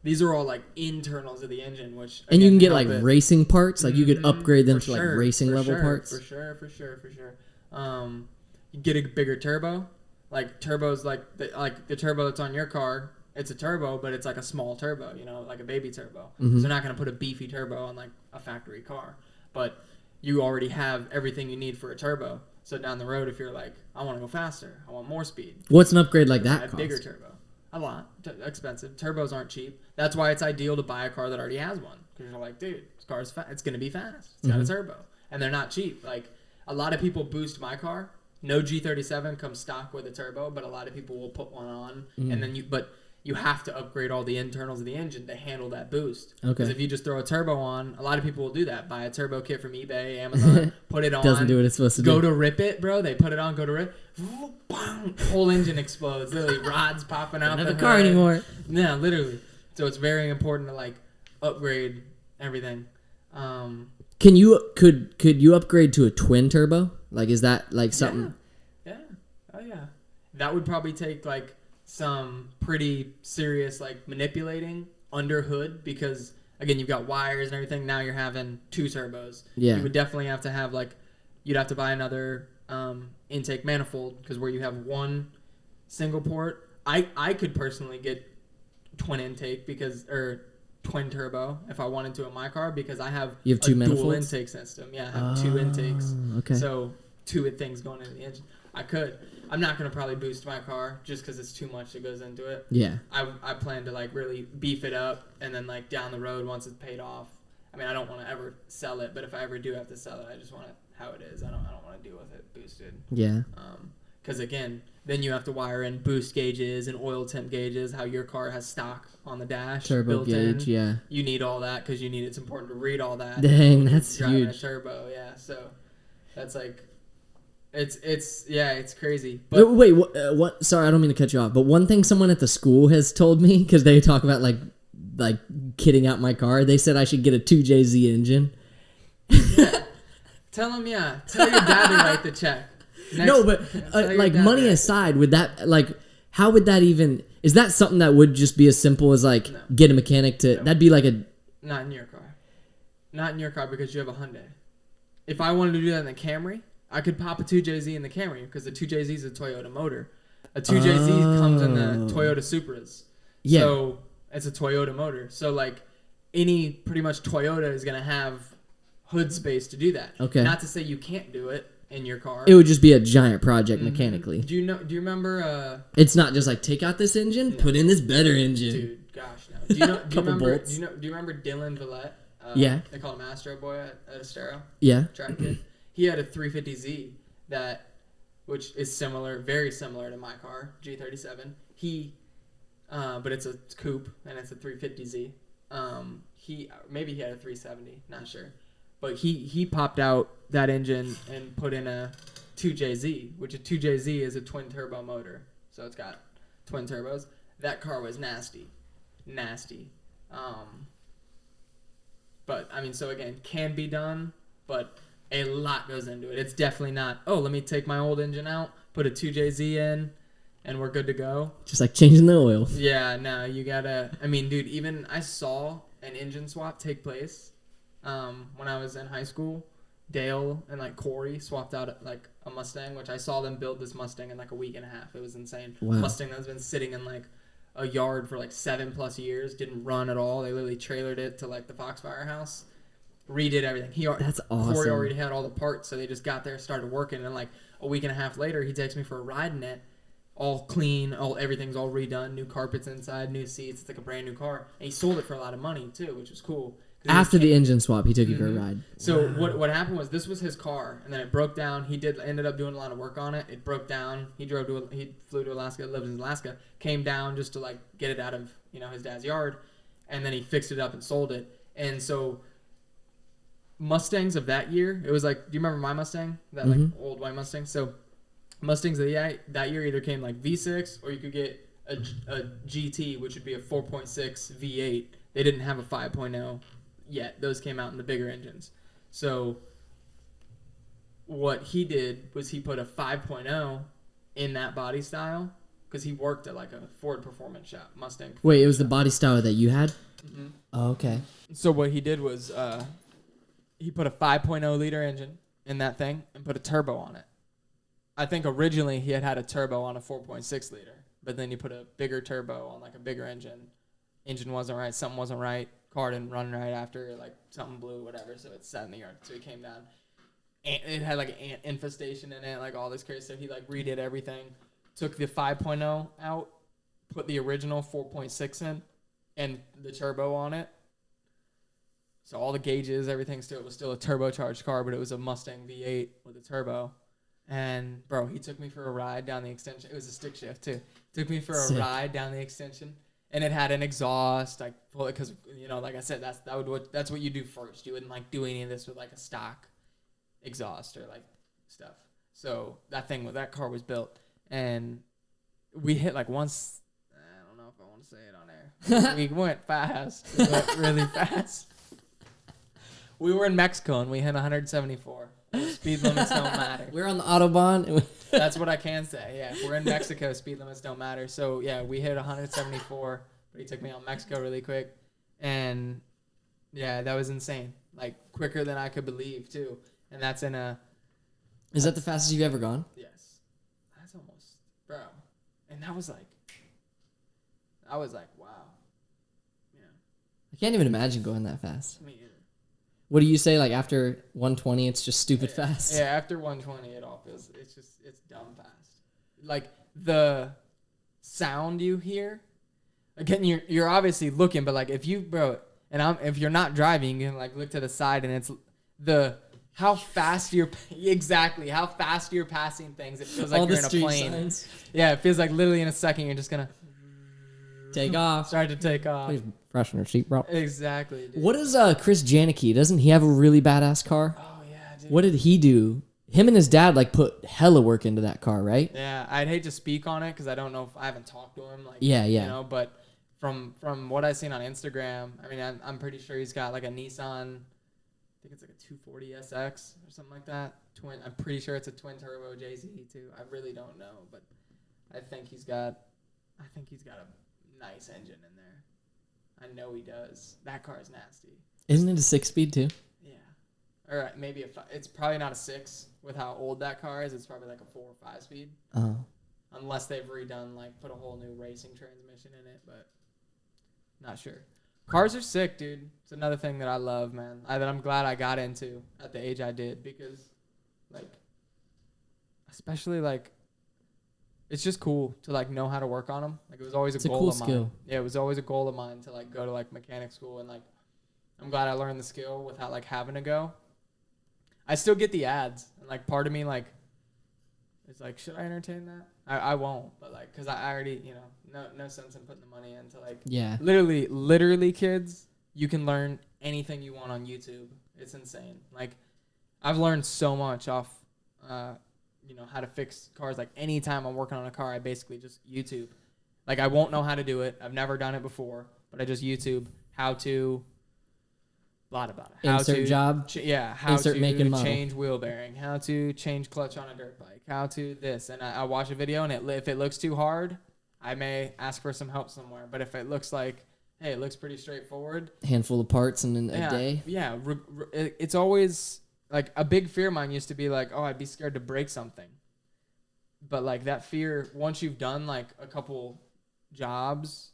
Speaker 1: these are all like internals of the engine, which
Speaker 2: And you
Speaker 1: again,
Speaker 2: can get
Speaker 1: help
Speaker 2: like
Speaker 1: it.
Speaker 2: racing parts. Like you could upgrade them
Speaker 1: For
Speaker 2: to like
Speaker 1: sure,
Speaker 2: racing
Speaker 1: for
Speaker 2: level
Speaker 1: sure,
Speaker 2: parts.
Speaker 1: For sure. You get a bigger turbo. Like turbos, like the turbo that's on your car. It's a turbo, but it's like a small turbo. You know, like a baby turbo.
Speaker 2: Mm-hmm.
Speaker 1: So they're not gonna put a beefy turbo on like a factory car, but you already have everything you need for a turbo. So down the road, if you're like, I want to go faster, I want more speed.
Speaker 2: What's an upgrade like that
Speaker 1: A
Speaker 2: cost?
Speaker 1: bigger turbo. A lot. Expensive. Turbos aren't cheap. That's why it's ideal to buy a car that already has one. Because you're like, dude, this car's it's going to be fast. It's got a turbo. And they're not cheap. Like, a lot of people boost my car. No G37 comes stock with a turbo, but a lot of people will put one on. And then you have to upgrade all the internals of the engine to handle that boost.
Speaker 2: Okay.
Speaker 1: Because if you just throw a turbo on, a lot of people will do that. Buy a turbo kit from eBay, Amazon, put it on.
Speaker 2: Doesn't do what it's supposed to
Speaker 1: Go
Speaker 2: do.
Speaker 1: to rip it, bro. They put it on, go to rip. Whole engine explodes. Literally, rods popping out.
Speaker 2: Don't have
Speaker 1: the
Speaker 2: a car
Speaker 1: hood.
Speaker 2: anymore.
Speaker 1: Yeah, literally. So it's very important to like upgrade everything.
Speaker 2: Can you could you upgrade to a twin turbo? Like, is that like something?
Speaker 1: Yeah. Oh yeah. That would probably take like some pretty serious like manipulating under hood because again you've got wires and everything. Now you're having two turbos.
Speaker 2: Yeah.
Speaker 1: You would definitely have to have like you'd have to buy another intake manifold because where you have one single port, I could personally get twin intake or twin turbo if I wanted to in my car because I have
Speaker 2: You have two
Speaker 1: a dual
Speaker 2: manifolds?
Speaker 1: intake system. Yeah, I have two intakes.
Speaker 2: Okay.
Speaker 1: So two things going into the engine. I could. I'm not gonna probably boost my car just because it's too much that goes into it.
Speaker 2: Yeah.
Speaker 1: I plan to like really beef it up and then like down the road once it's paid off. I mean I don't want to ever sell it, but if I ever do have to sell it, I just want it how it is. I don't want to deal with it boosted.
Speaker 2: Yeah.
Speaker 1: Because again, then you have to wire in boost gauges and oil temp gauges. How your car has stock on the dash,
Speaker 2: Turbo
Speaker 1: built
Speaker 2: gauge.
Speaker 1: in.
Speaker 2: Yeah.
Speaker 1: You need all that because you need it's important to read all that.
Speaker 2: Dang,
Speaker 1: when you're
Speaker 2: that's
Speaker 1: driving
Speaker 2: huge.
Speaker 1: A turbo, yeah. So that's like, it's crazy. But
Speaker 2: Wait, what? Sorry, I don't mean to cut you off. But one thing someone at the school has told me because they talk about like kitting out my car. They said I should get a 2JZ engine.
Speaker 1: tell him, tell your dad to write the check.
Speaker 2: No, but
Speaker 1: Tell your
Speaker 2: like
Speaker 1: dad
Speaker 2: money
Speaker 1: to-
Speaker 2: aside, would that like how would that even? Is that something that would just be as simple as like get a mechanic to? That'd be like a.
Speaker 1: Not in your car. Not in your car because you have a Hyundai. If I wanted to do that in the Camry, I could pop a 2JZ in the Camry because the 2JZ is a Toyota motor. A 2JZ comes in the Toyota Supras.
Speaker 2: Yeah.
Speaker 1: So it's a Toyota motor. So like pretty much Toyota is going to have hood space to do that.
Speaker 2: Okay.
Speaker 1: Not to say you can't do it in your car.
Speaker 2: It would just be a giant project mechanically.
Speaker 1: Do you remember
Speaker 2: It's not just like take out this engine, put in this better engine.
Speaker 1: dude, gosh no. Do you know do you
Speaker 2: Couple
Speaker 1: remember
Speaker 2: bolts.
Speaker 1: do you remember Dylan Villette?
Speaker 2: Yeah.
Speaker 1: They call him Astro Boy at Estero.
Speaker 2: Yeah.
Speaker 1: Track kid. He had a 350Z which is very similar to my car, G37. But it's a coupe and it's a 350Z. Maybe he had a 370, not sure. But he popped out that engine and put in a 2JZ, which a 2JZ is a twin turbo motor. So it's got twin turbos. That car was nasty. But I mean, so again, can be done, but a lot goes into it. It's definitely not, let me take my old engine out, put a 2JZ in, and we're good to go.
Speaker 2: Just like changing the oil.
Speaker 1: Yeah, no, you gotta, I mean, dude, even I saw an engine swap take place when I was in high school. Dale and like Corey swapped out like a Mustang, which I saw them build this Mustang in like a week and a half. It was insane.
Speaker 2: Wow.
Speaker 1: Mustang that's been sitting in like a yard for like 7+ years, didn't run at all. They literally trailered it to like the Foxfire house, redid everything.
Speaker 2: That's awesome.
Speaker 1: Corey already had all the parts, so they just got there, started working, and like a week and a half later, he takes me for a ride in it, all clean, everything's all redone, new carpets inside, new seats. It's like a brand new car, and he sold it for a lot of money too, which was cool.
Speaker 2: After the engine swap, he took you for a ride.
Speaker 1: So what happened was this was his car, and then it broke down. He ended up doing a lot of work on it. It broke down. He flew to Alaska, lived in Alaska, came down just to like get it out of his dad's yard, and then he fixed it up and sold it. And so Mustangs of that year, it was like, do you remember my Mustang, that like old white Mustang? So Mustangs of that year either came like V6 or you could get a GT, which would be a 4.6 V8. They didn't have a 5.0 yet. Those came out in the bigger engines. So what he did was he put a 5.0 in that body style, because he worked at like a Ford Performance shop, Mustang.
Speaker 2: Wait, it was the body style that you had? Mm-hmm. Oh, okay.
Speaker 1: So what he did was he put a 5.0 liter engine in that thing and put a turbo on it. I think originally he had a turbo on a 4.6 liter, but then he put a bigger turbo on like a bigger engine. Engine wasn't right, something wasn't right, car didn't run right after, like something blew, whatever, so it sat in the yard. So he came down. It had like an ant infestation in it, like all this crazy stuff. He like redid everything, took the 5.0 out, put the original 4.6 in, and the turbo on it. So all the gauges, everything was still a turbocharged car, but it was a Mustang V8 with a turbo. And bro, he took me for a ride down the extension. It was a stick shift too. Took me for a ride down the extension, and it had an exhaust, like, because like I said, that's what you do first. You wouldn't like do any of this with like a stock exhaust or like stuff. So that car was built, and we hit like once. I don't know if I want to say it on air. We went fast. We went really fast. We were in Mexico and we hit 174. Speed limits don't matter.
Speaker 2: We're on the Autobahn.
Speaker 1: That's what I can say. Yeah, if we're in Mexico, speed limits don't matter. So yeah, we hit 174. But he took me out Mexico really quick, and yeah, that was insane. Like quicker than I could believe too. And that's in a.
Speaker 2: Is that the fastest you've ever gone?
Speaker 1: Yes, that's almost, bro. And I was like, wow. Yeah.
Speaker 2: I can't even imagine going that fast.
Speaker 1: Me either.
Speaker 2: What do you say? Like after 120, it's just stupid fast.
Speaker 1: Yeah, after 120, it all feels it's dumb fast. Like the sound you hear. Again, you're obviously looking, but like if you're not driving, you can like look to the side, and it's how fast you're passing things. It feels like
Speaker 2: all
Speaker 1: you're
Speaker 2: the
Speaker 1: in a plane.
Speaker 2: Signs.
Speaker 1: Yeah, it feels like literally in a second you're just gonna
Speaker 2: take off.
Speaker 1: Start to take off.
Speaker 2: Please freshen your seat, bro.
Speaker 1: Exactly. Dude.
Speaker 2: What is Chris Janicki? Doesn't he have a really badass car?
Speaker 1: Oh yeah, dude.
Speaker 2: What did he do? Him and his dad like put hella work into that car, right?
Speaker 1: Yeah, I'd hate to speak on it because I don't know if I haven't talked to him. Like,
Speaker 2: yeah.
Speaker 1: But from what I've seen on Instagram, I mean, I'm pretty sure he's got like a Nissan. I think it's like a 240 SX or something like that. I'm pretty sure it's a twin turbo JZ too. I really don't know, but I think he's got a nice engine in there. I know he does. That car is nasty.
Speaker 2: Isn't it a 6-speed too?
Speaker 1: Yeah. Or maybe it's probably not a 6 with how old that car is. It's probably like a 4 or 5 speed.
Speaker 2: Oh.
Speaker 1: Unless they've redone, like, put a whole new racing transmission in it, but not sure. Cars are sick, dude. It's another thing that I love, man. That I'm glad I got into at the age I did because, like, especially, like, it's just cool to, like, know how to work on them. Like, it was always a goal of mine. Skill. Yeah, it was always a goal of mine to, like, go to, like, mechanic school. And, like, I'm glad I learned the skill without, like, having to go. I still get the ads. And, like, part of me, like, is like, should I entertain that? I won't. But, like, because I already, no sense in putting the money into, like,
Speaker 2: yeah.
Speaker 1: Literally, kids, you can learn anything you want on YouTube. It's insane. Like, I've learned so much off, how to fix cars. Like, anytime I'm working on a car, I basically just YouTube. Like, I won't know how to do it. I've never done it before, but I just YouTube how to, lot about it. How
Speaker 2: insert
Speaker 1: to,
Speaker 2: job.
Speaker 1: How
Speaker 2: insert
Speaker 1: to
Speaker 2: make and model.
Speaker 1: Change wheel bearing. How to change clutch on a dirt bike. How to this. And I watch a video, and if it looks too hard, I may ask for some help somewhere. But if it looks like, hey, it looks pretty straightforward.
Speaker 2: Handful of parts in a day.
Speaker 1: Yeah. It's always, like, a big fear of mine used to be like, oh, I'd be scared to break something. But, like, that fear, once you've done, like, a couple jobs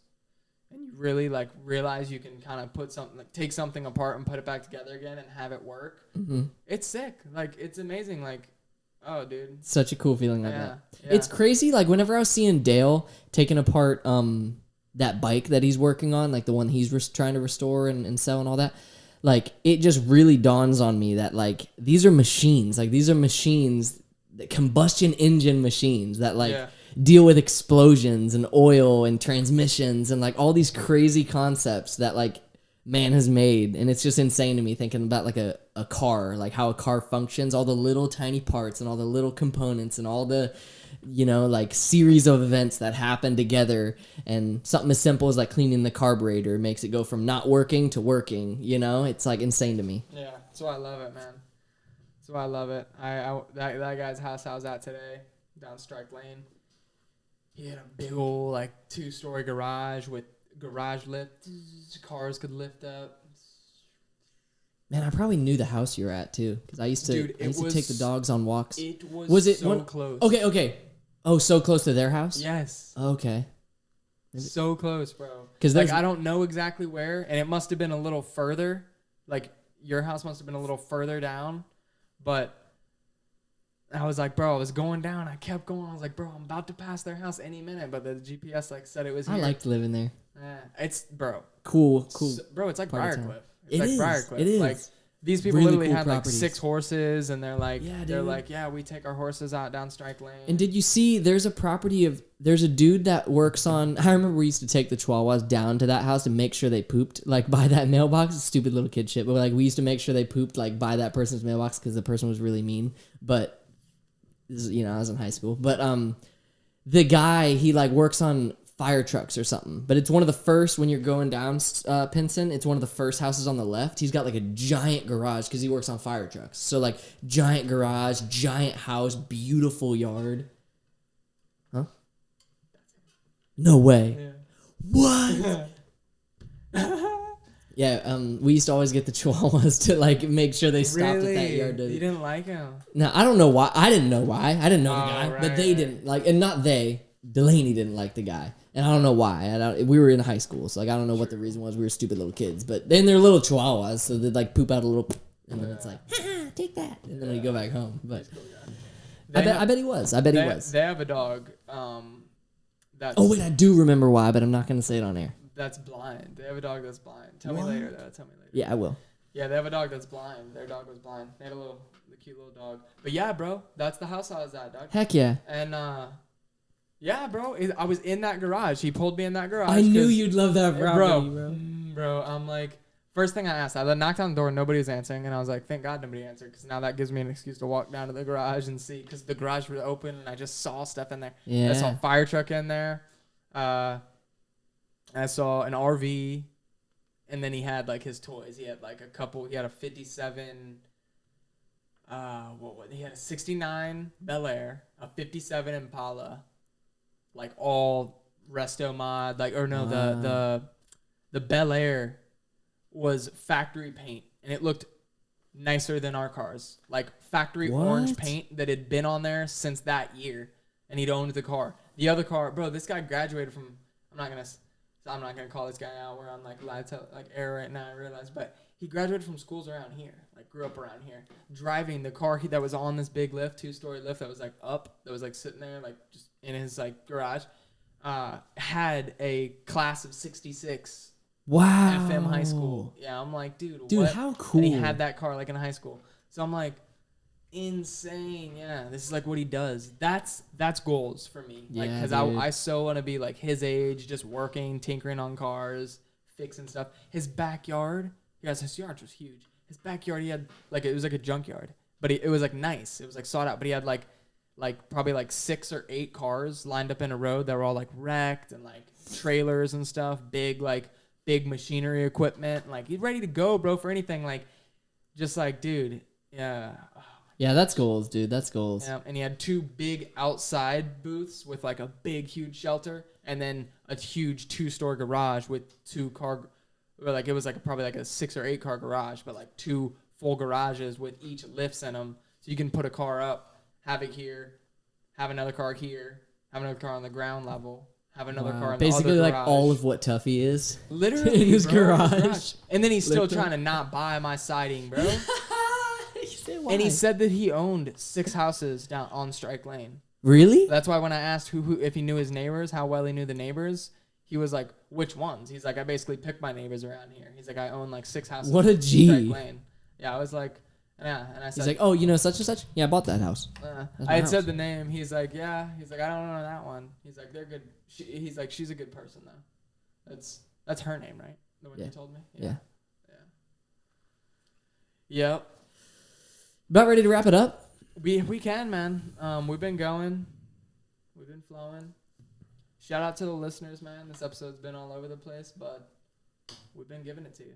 Speaker 1: and you really, like, realize you can kind of put something, like, take something apart and put it back together again and have it work, it's sick. Like, it's amazing. Like, oh, dude.
Speaker 2: Such a cool feeling like that.
Speaker 1: Yeah.
Speaker 2: It's crazy. Like, whenever I was seeing Dale taking apart that bike that he's working on, like the one he's trying to restore and sell and all that, like, it just really dawns on me that, like, these are machines. Like, these are machines, combustion engine machines that, like, deal with explosions and oil and transmissions and, like, all these crazy concepts that, like, man has made. And it's just insane to me thinking about, like, a car, like how a car functions, all the little tiny parts and all the little components and all the, like, series of events that happen together. And something as simple as, like, cleaning the carburetor makes it go from not working to working. It's, like, insane to me.
Speaker 1: Yeah, that's why I love it, man. That's why I love it. That guy's house I was at today, down Strike Lane, He had a big old like 2-story garage with garage lift. Cars could lift up.
Speaker 2: Man, I probably knew the house you were at too, because I used to.
Speaker 1: Dude,
Speaker 2: I used to take the dogs on walks.
Speaker 1: It
Speaker 2: Was it
Speaker 1: so
Speaker 2: one-
Speaker 1: close.
Speaker 2: Okay. Oh, so close to their house?
Speaker 1: Yes.
Speaker 2: Okay.
Speaker 1: So close, bro.
Speaker 2: 'Cause
Speaker 1: like
Speaker 2: there's-
Speaker 1: I don't know exactly where, and it must have been a little further. Like your house must have been a little further down, but I was like, bro, I was going down. I kept going. I was like, bro, I'm about to pass their house any minute, but the GPS like said it was here.
Speaker 2: I liked living there.
Speaker 1: It's bro.
Speaker 2: Cool.
Speaker 1: Bro, it's like
Speaker 2: part of town.
Speaker 1: Briarcliff. It's
Speaker 2: It
Speaker 1: like
Speaker 2: is.
Speaker 1: Briarcliff.
Speaker 2: It is.
Speaker 1: Like these people
Speaker 2: Really
Speaker 1: literally
Speaker 2: cool
Speaker 1: had
Speaker 2: properties.
Speaker 1: like 6 horses, and they're like,
Speaker 2: Yeah, dude.
Speaker 1: we take our horses out down Strike Lane.
Speaker 2: And did you see? There's a dude that works on. I remember we used to take the Chihuahuas down to that house and make sure they pooped like by that mailbox. Stupid little kid shit, but like we used to make sure they pooped like by that person's mailbox because the person was really mean. But this is, I was in high school. But the guy he like works on fire trucks or something. But it's one of the first when you're going down Pinson. It's one of the first houses on the left. He's got like a giant garage because he works on fire trucks. So like giant garage, giant house, beautiful yard. Huh? No way.
Speaker 1: Yeah.
Speaker 2: What? Yeah, we used to always get the Chihuahuas to like make sure they stopped at that yard.
Speaker 1: You didn't like him?
Speaker 2: Now I don't know why. I didn't know why. I didn't know the guy,
Speaker 1: right,
Speaker 2: but they
Speaker 1: right.
Speaker 2: didn't like, and not they. Delaney didn't like the guy, and I don't know why. We were in high school, so like I don't know what the reason was. We were stupid little kids, but then they're little Chihuahuas, so they'd like poop out a little, and then it's like, take that, and then we go back home. But I bet he was. I bet he was.
Speaker 1: They have a dog. That's
Speaker 2: Oh wait, I do remember why, but I'm not gonna say it on air.
Speaker 1: that's blind. They have a dog that's blind. Tell me later, though. Tell me later.
Speaker 2: Yeah, I will.
Speaker 1: Yeah, they have a dog that's blind. Their dog was blind. They had the cute little dog. But yeah, bro, that's the house I was at, dog.
Speaker 2: Heck yeah.
Speaker 1: And yeah, bro, I was in that garage. He pulled me in that garage.
Speaker 2: I knew
Speaker 1: 'cause-
Speaker 2: you'd love that property, bro.
Speaker 1: Bro, I'm like, first thing I asked, I knocked on the door, nobody was answering, and I was like, thank God nobody answered, because now that gives me an excuse to walk down to the garage and see, because the garage was open, and I just saw stuff in there.
Speaker 2: Yeah.
Speaker 1: I saw a fire truck in there. I saw an RV, and then he had like his toys. He had like he had a 57, he had a 69 Bel Air, a 57 Impala, like all resto mod, like, or no, the Bel Air was factory paint, and it looked nicer than our cars, like factory orange paint that had been on there since that year, and he'd owned the car. The other car, bro, this guy graduated from, I'm not gonna call this guy out. We're on like live air right now, I realize, but he graduated from schools around here, like grew up around here, driving the car that was on this big lift, 2-story lift that was like up, that was like sitting there like just in his like garage. Had a class of 66
Speaker 2: Wow.
Speaker 1: FM high school. Yeah, I'm like, dude,
Speaker 2: Dude, how cool.
Speaker 1: And he had that car like in high school. So I'm like, insane. Yeah, this is like what he does. That's goals for me. Like,
Speaker 2: Yeah,
Speaker 1: because
Speaker 2: dude.
Speaker 1: I so want to be like his age, just working, tinkering on cars, fixing stuff. His backyard, his yard was huge. His backyard, he had like, it was like a junkyard, but it was like nice. It was like sought out, but he had like probably like 6 or 8 cars lined up in a row that were all like wrecked, and like trailers and stuff, big machinery equipment. Like, he's ready to go, bro, for anything. Like, just like, dude, yeah.
Speaker 2: Yeah, that's goals, dude. That's goals.
Speaker 1: Yeah, and he had 2 big outside booths with like a big, huge shelter, and then a huge 2-story garage with 2 car, or like it was like probably like a 6 or 8 car garage, but like 2 full garages with each lifts in them, so you can put a car up, have it here, have another car here, have another car on the ground level, have another car in
Speaker 2: Basically,
Speaker 1: the other
Speaker 2: like
Speaker 1: garage.
Speaker 2: all of what Tuffy is.
Speaker 1: Literally
Speaker 2: in his
Speaker 1: bro,
Speaker 2: garage.
Speaker 1: And then he's still
Speaker 2: Lifter.
Speaker 1: trying to not buy my siding, bro.
Speaker 2: Why?
Speaker 1: And he said that he owned 6 houses down on Strike Lane.
Speaker 2: Really?
Speaker 1: That's why when I asked who if he knew his neighbors, how well he knew the neighbors, he was like, which ones? He's like, I basically pick my neighbors around here. He's like, I own like 6 houses.
Speaker 2: What a
Speaker 1: on
Speaker 2: G.
Speaker 1: Strike Lane. Yeah, I was like, yeah, and I said,
Speaker 2: He's like, oh, you know such and such? Yeah, I bought that house.
Speaker 1: I
Speaker 2: my
Speaker 1: had
Speaker 2: house.
Speaker 1: said the name. He's like, yeah. He's like, I don't know that one. He's like, they're good. He's like, she's a good person though. That's her name, right? The one
Speaker 2: Yeah.
Speaker 1: you told me.
Speaker 2: Yeah.
Speaker 1: Yep.
Speaker 2: About ready to wrap it up?
Speaker 1: We can, man. We've been going. We've been flowing. Shout out to the listeners, man. This episode's been all over the place, but we've been giving it to you.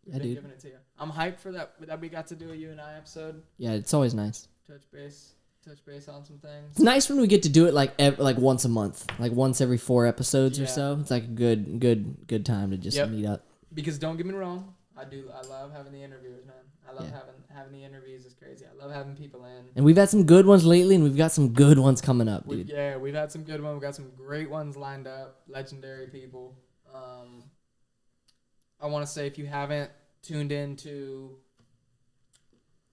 Speaker 1: We've been
Speaker 2: dude.
Speaker 1: giving it to you. I'm hyped for that we got to do a you and I episode.
Speaker 2: Yeah, it's always nice.
Speaker 1: Touch base. touch base on some things.
Speaker 2: It's nice when we get to do it like once a month, like once every 4 episodes or
Speaker 1: Yeah.
Speaker 2: so. It's like a good time to just
Speaker 1: Yep.
Speaker 2: meet up.
Speaker 1: Because don't get me wrong, I love having the interviewers, man. I love
Speaker 2: Yeah.
Speaker 1: having the interviews. It's crazy. I love having people in.
Speaker 2: And we've had some good ones lately, and we've got some good ones coming up, dude.
Speaker 1: We've had some good ones. We've got some great ones lined up. Legendary people. I want to say if you haven't tuned in to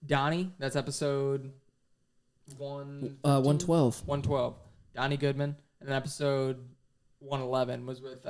Speaker 1: Donnie, that's episode
Speaker 2: 112.
Speaker 1: 112. Donnie Goodman. And then episode 111 was with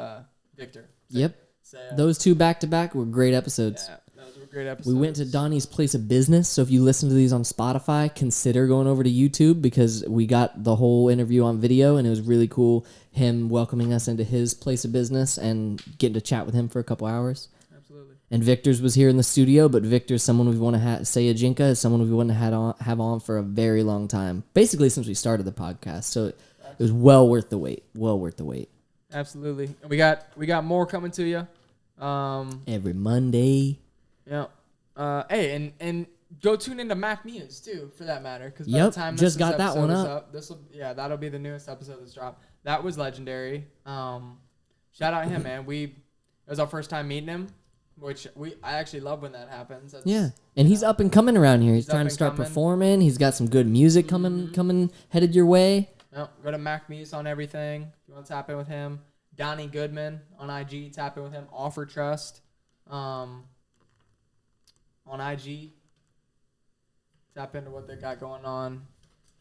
Speaker 1: Victor.
Speaker 2: Yep.
Speaker 1: So,
Speaker 2: Those 2 back to back were great episodes.
Speaker 1: yeah, those were great episodes.
Speaker 2: We went to Donnie's place of business, so if you listen to these on Spotify, consider going over to YouTube because we got the whole interview on video, and it was really cool. Him welcoming us into his place of business and getting to chat with him for a couple hours.
Speaker 1: Absolutely.
Speaker 2: And Victor's was here in the studio, but Victor's someone we want to say Ajinka is someone we want to have on for a very long time, basically since we started the podcast. So it was well worth the wait. Well worth the wait.
Speaker 1: Absolutely. And we got more coming to you.
Speaker 2: Every Monday.
Speaker 1: Yeah. Hey, and go tune into Mac Muse too, for that matter. Because by
Speaker 2: Yep,
Speaker 1: the time
Speaker 2: just got that one
Speaker 1: up, that'll be the newest episode that's dropped. That was legendary. Shout out him, man. It was our first time meeting him, which I actually love when that happens.
Speaker 2: Yeah, and he's up and coming around here. He's
Speaker 1: up
Speaker 2: trying to
Speaker 1: and
Speaker 2: start
Speaker 1: coming.
Speaker 2: performing. He's got some good music coming headed your way.
Speaker 1: No, go to Mac Muse on everything. If you want to tap in with him. Donnie Goodman on IG, tap in with him. Offer Trust on IG. Tap into what they got going on.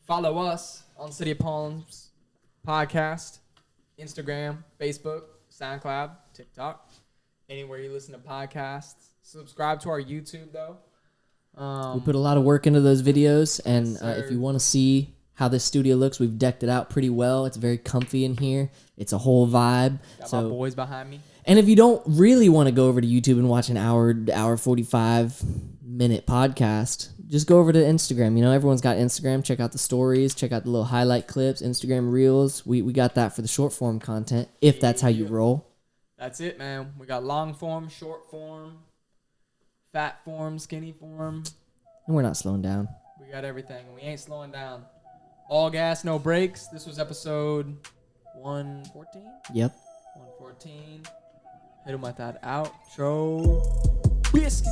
Speaker 1: Follow us on City of Palms Podcast, Instagram, Facebook, SoundCloud, TikTok, anywhere you listen to podcasts. Subscribe to our YouTube, though.
Speaker 2: We put a lot of work into those videos, and
Speaker 1: Yes, sir.
Speaker 2: if you want to see how this studio looks, we've decked it out pretty well. It's very comfy in here. It's a whole vibe.
Speaker 1: Got my boys behind me.
Speaker 2: And if you don't really want to go over to YouTube and watch an hour 45-minute podcast, just go over to Instagram. You know, everyone's got Instagram. Check out the stories. Check out the little highlight clips, Instagram Reels. We got that for the short form content, if that's how you roll.
Speaker 1: That's it, man. We got long form, short form, fat form, skinny form.
Speaker 2: And we're not slowing down.
Speaker 1: We got everything, and we ain't slowing down. All gas, no brakes. This was episode 114.
Speaker 2: Yep.
Speaker 1: 114. Hit him with that outro. Biscuit.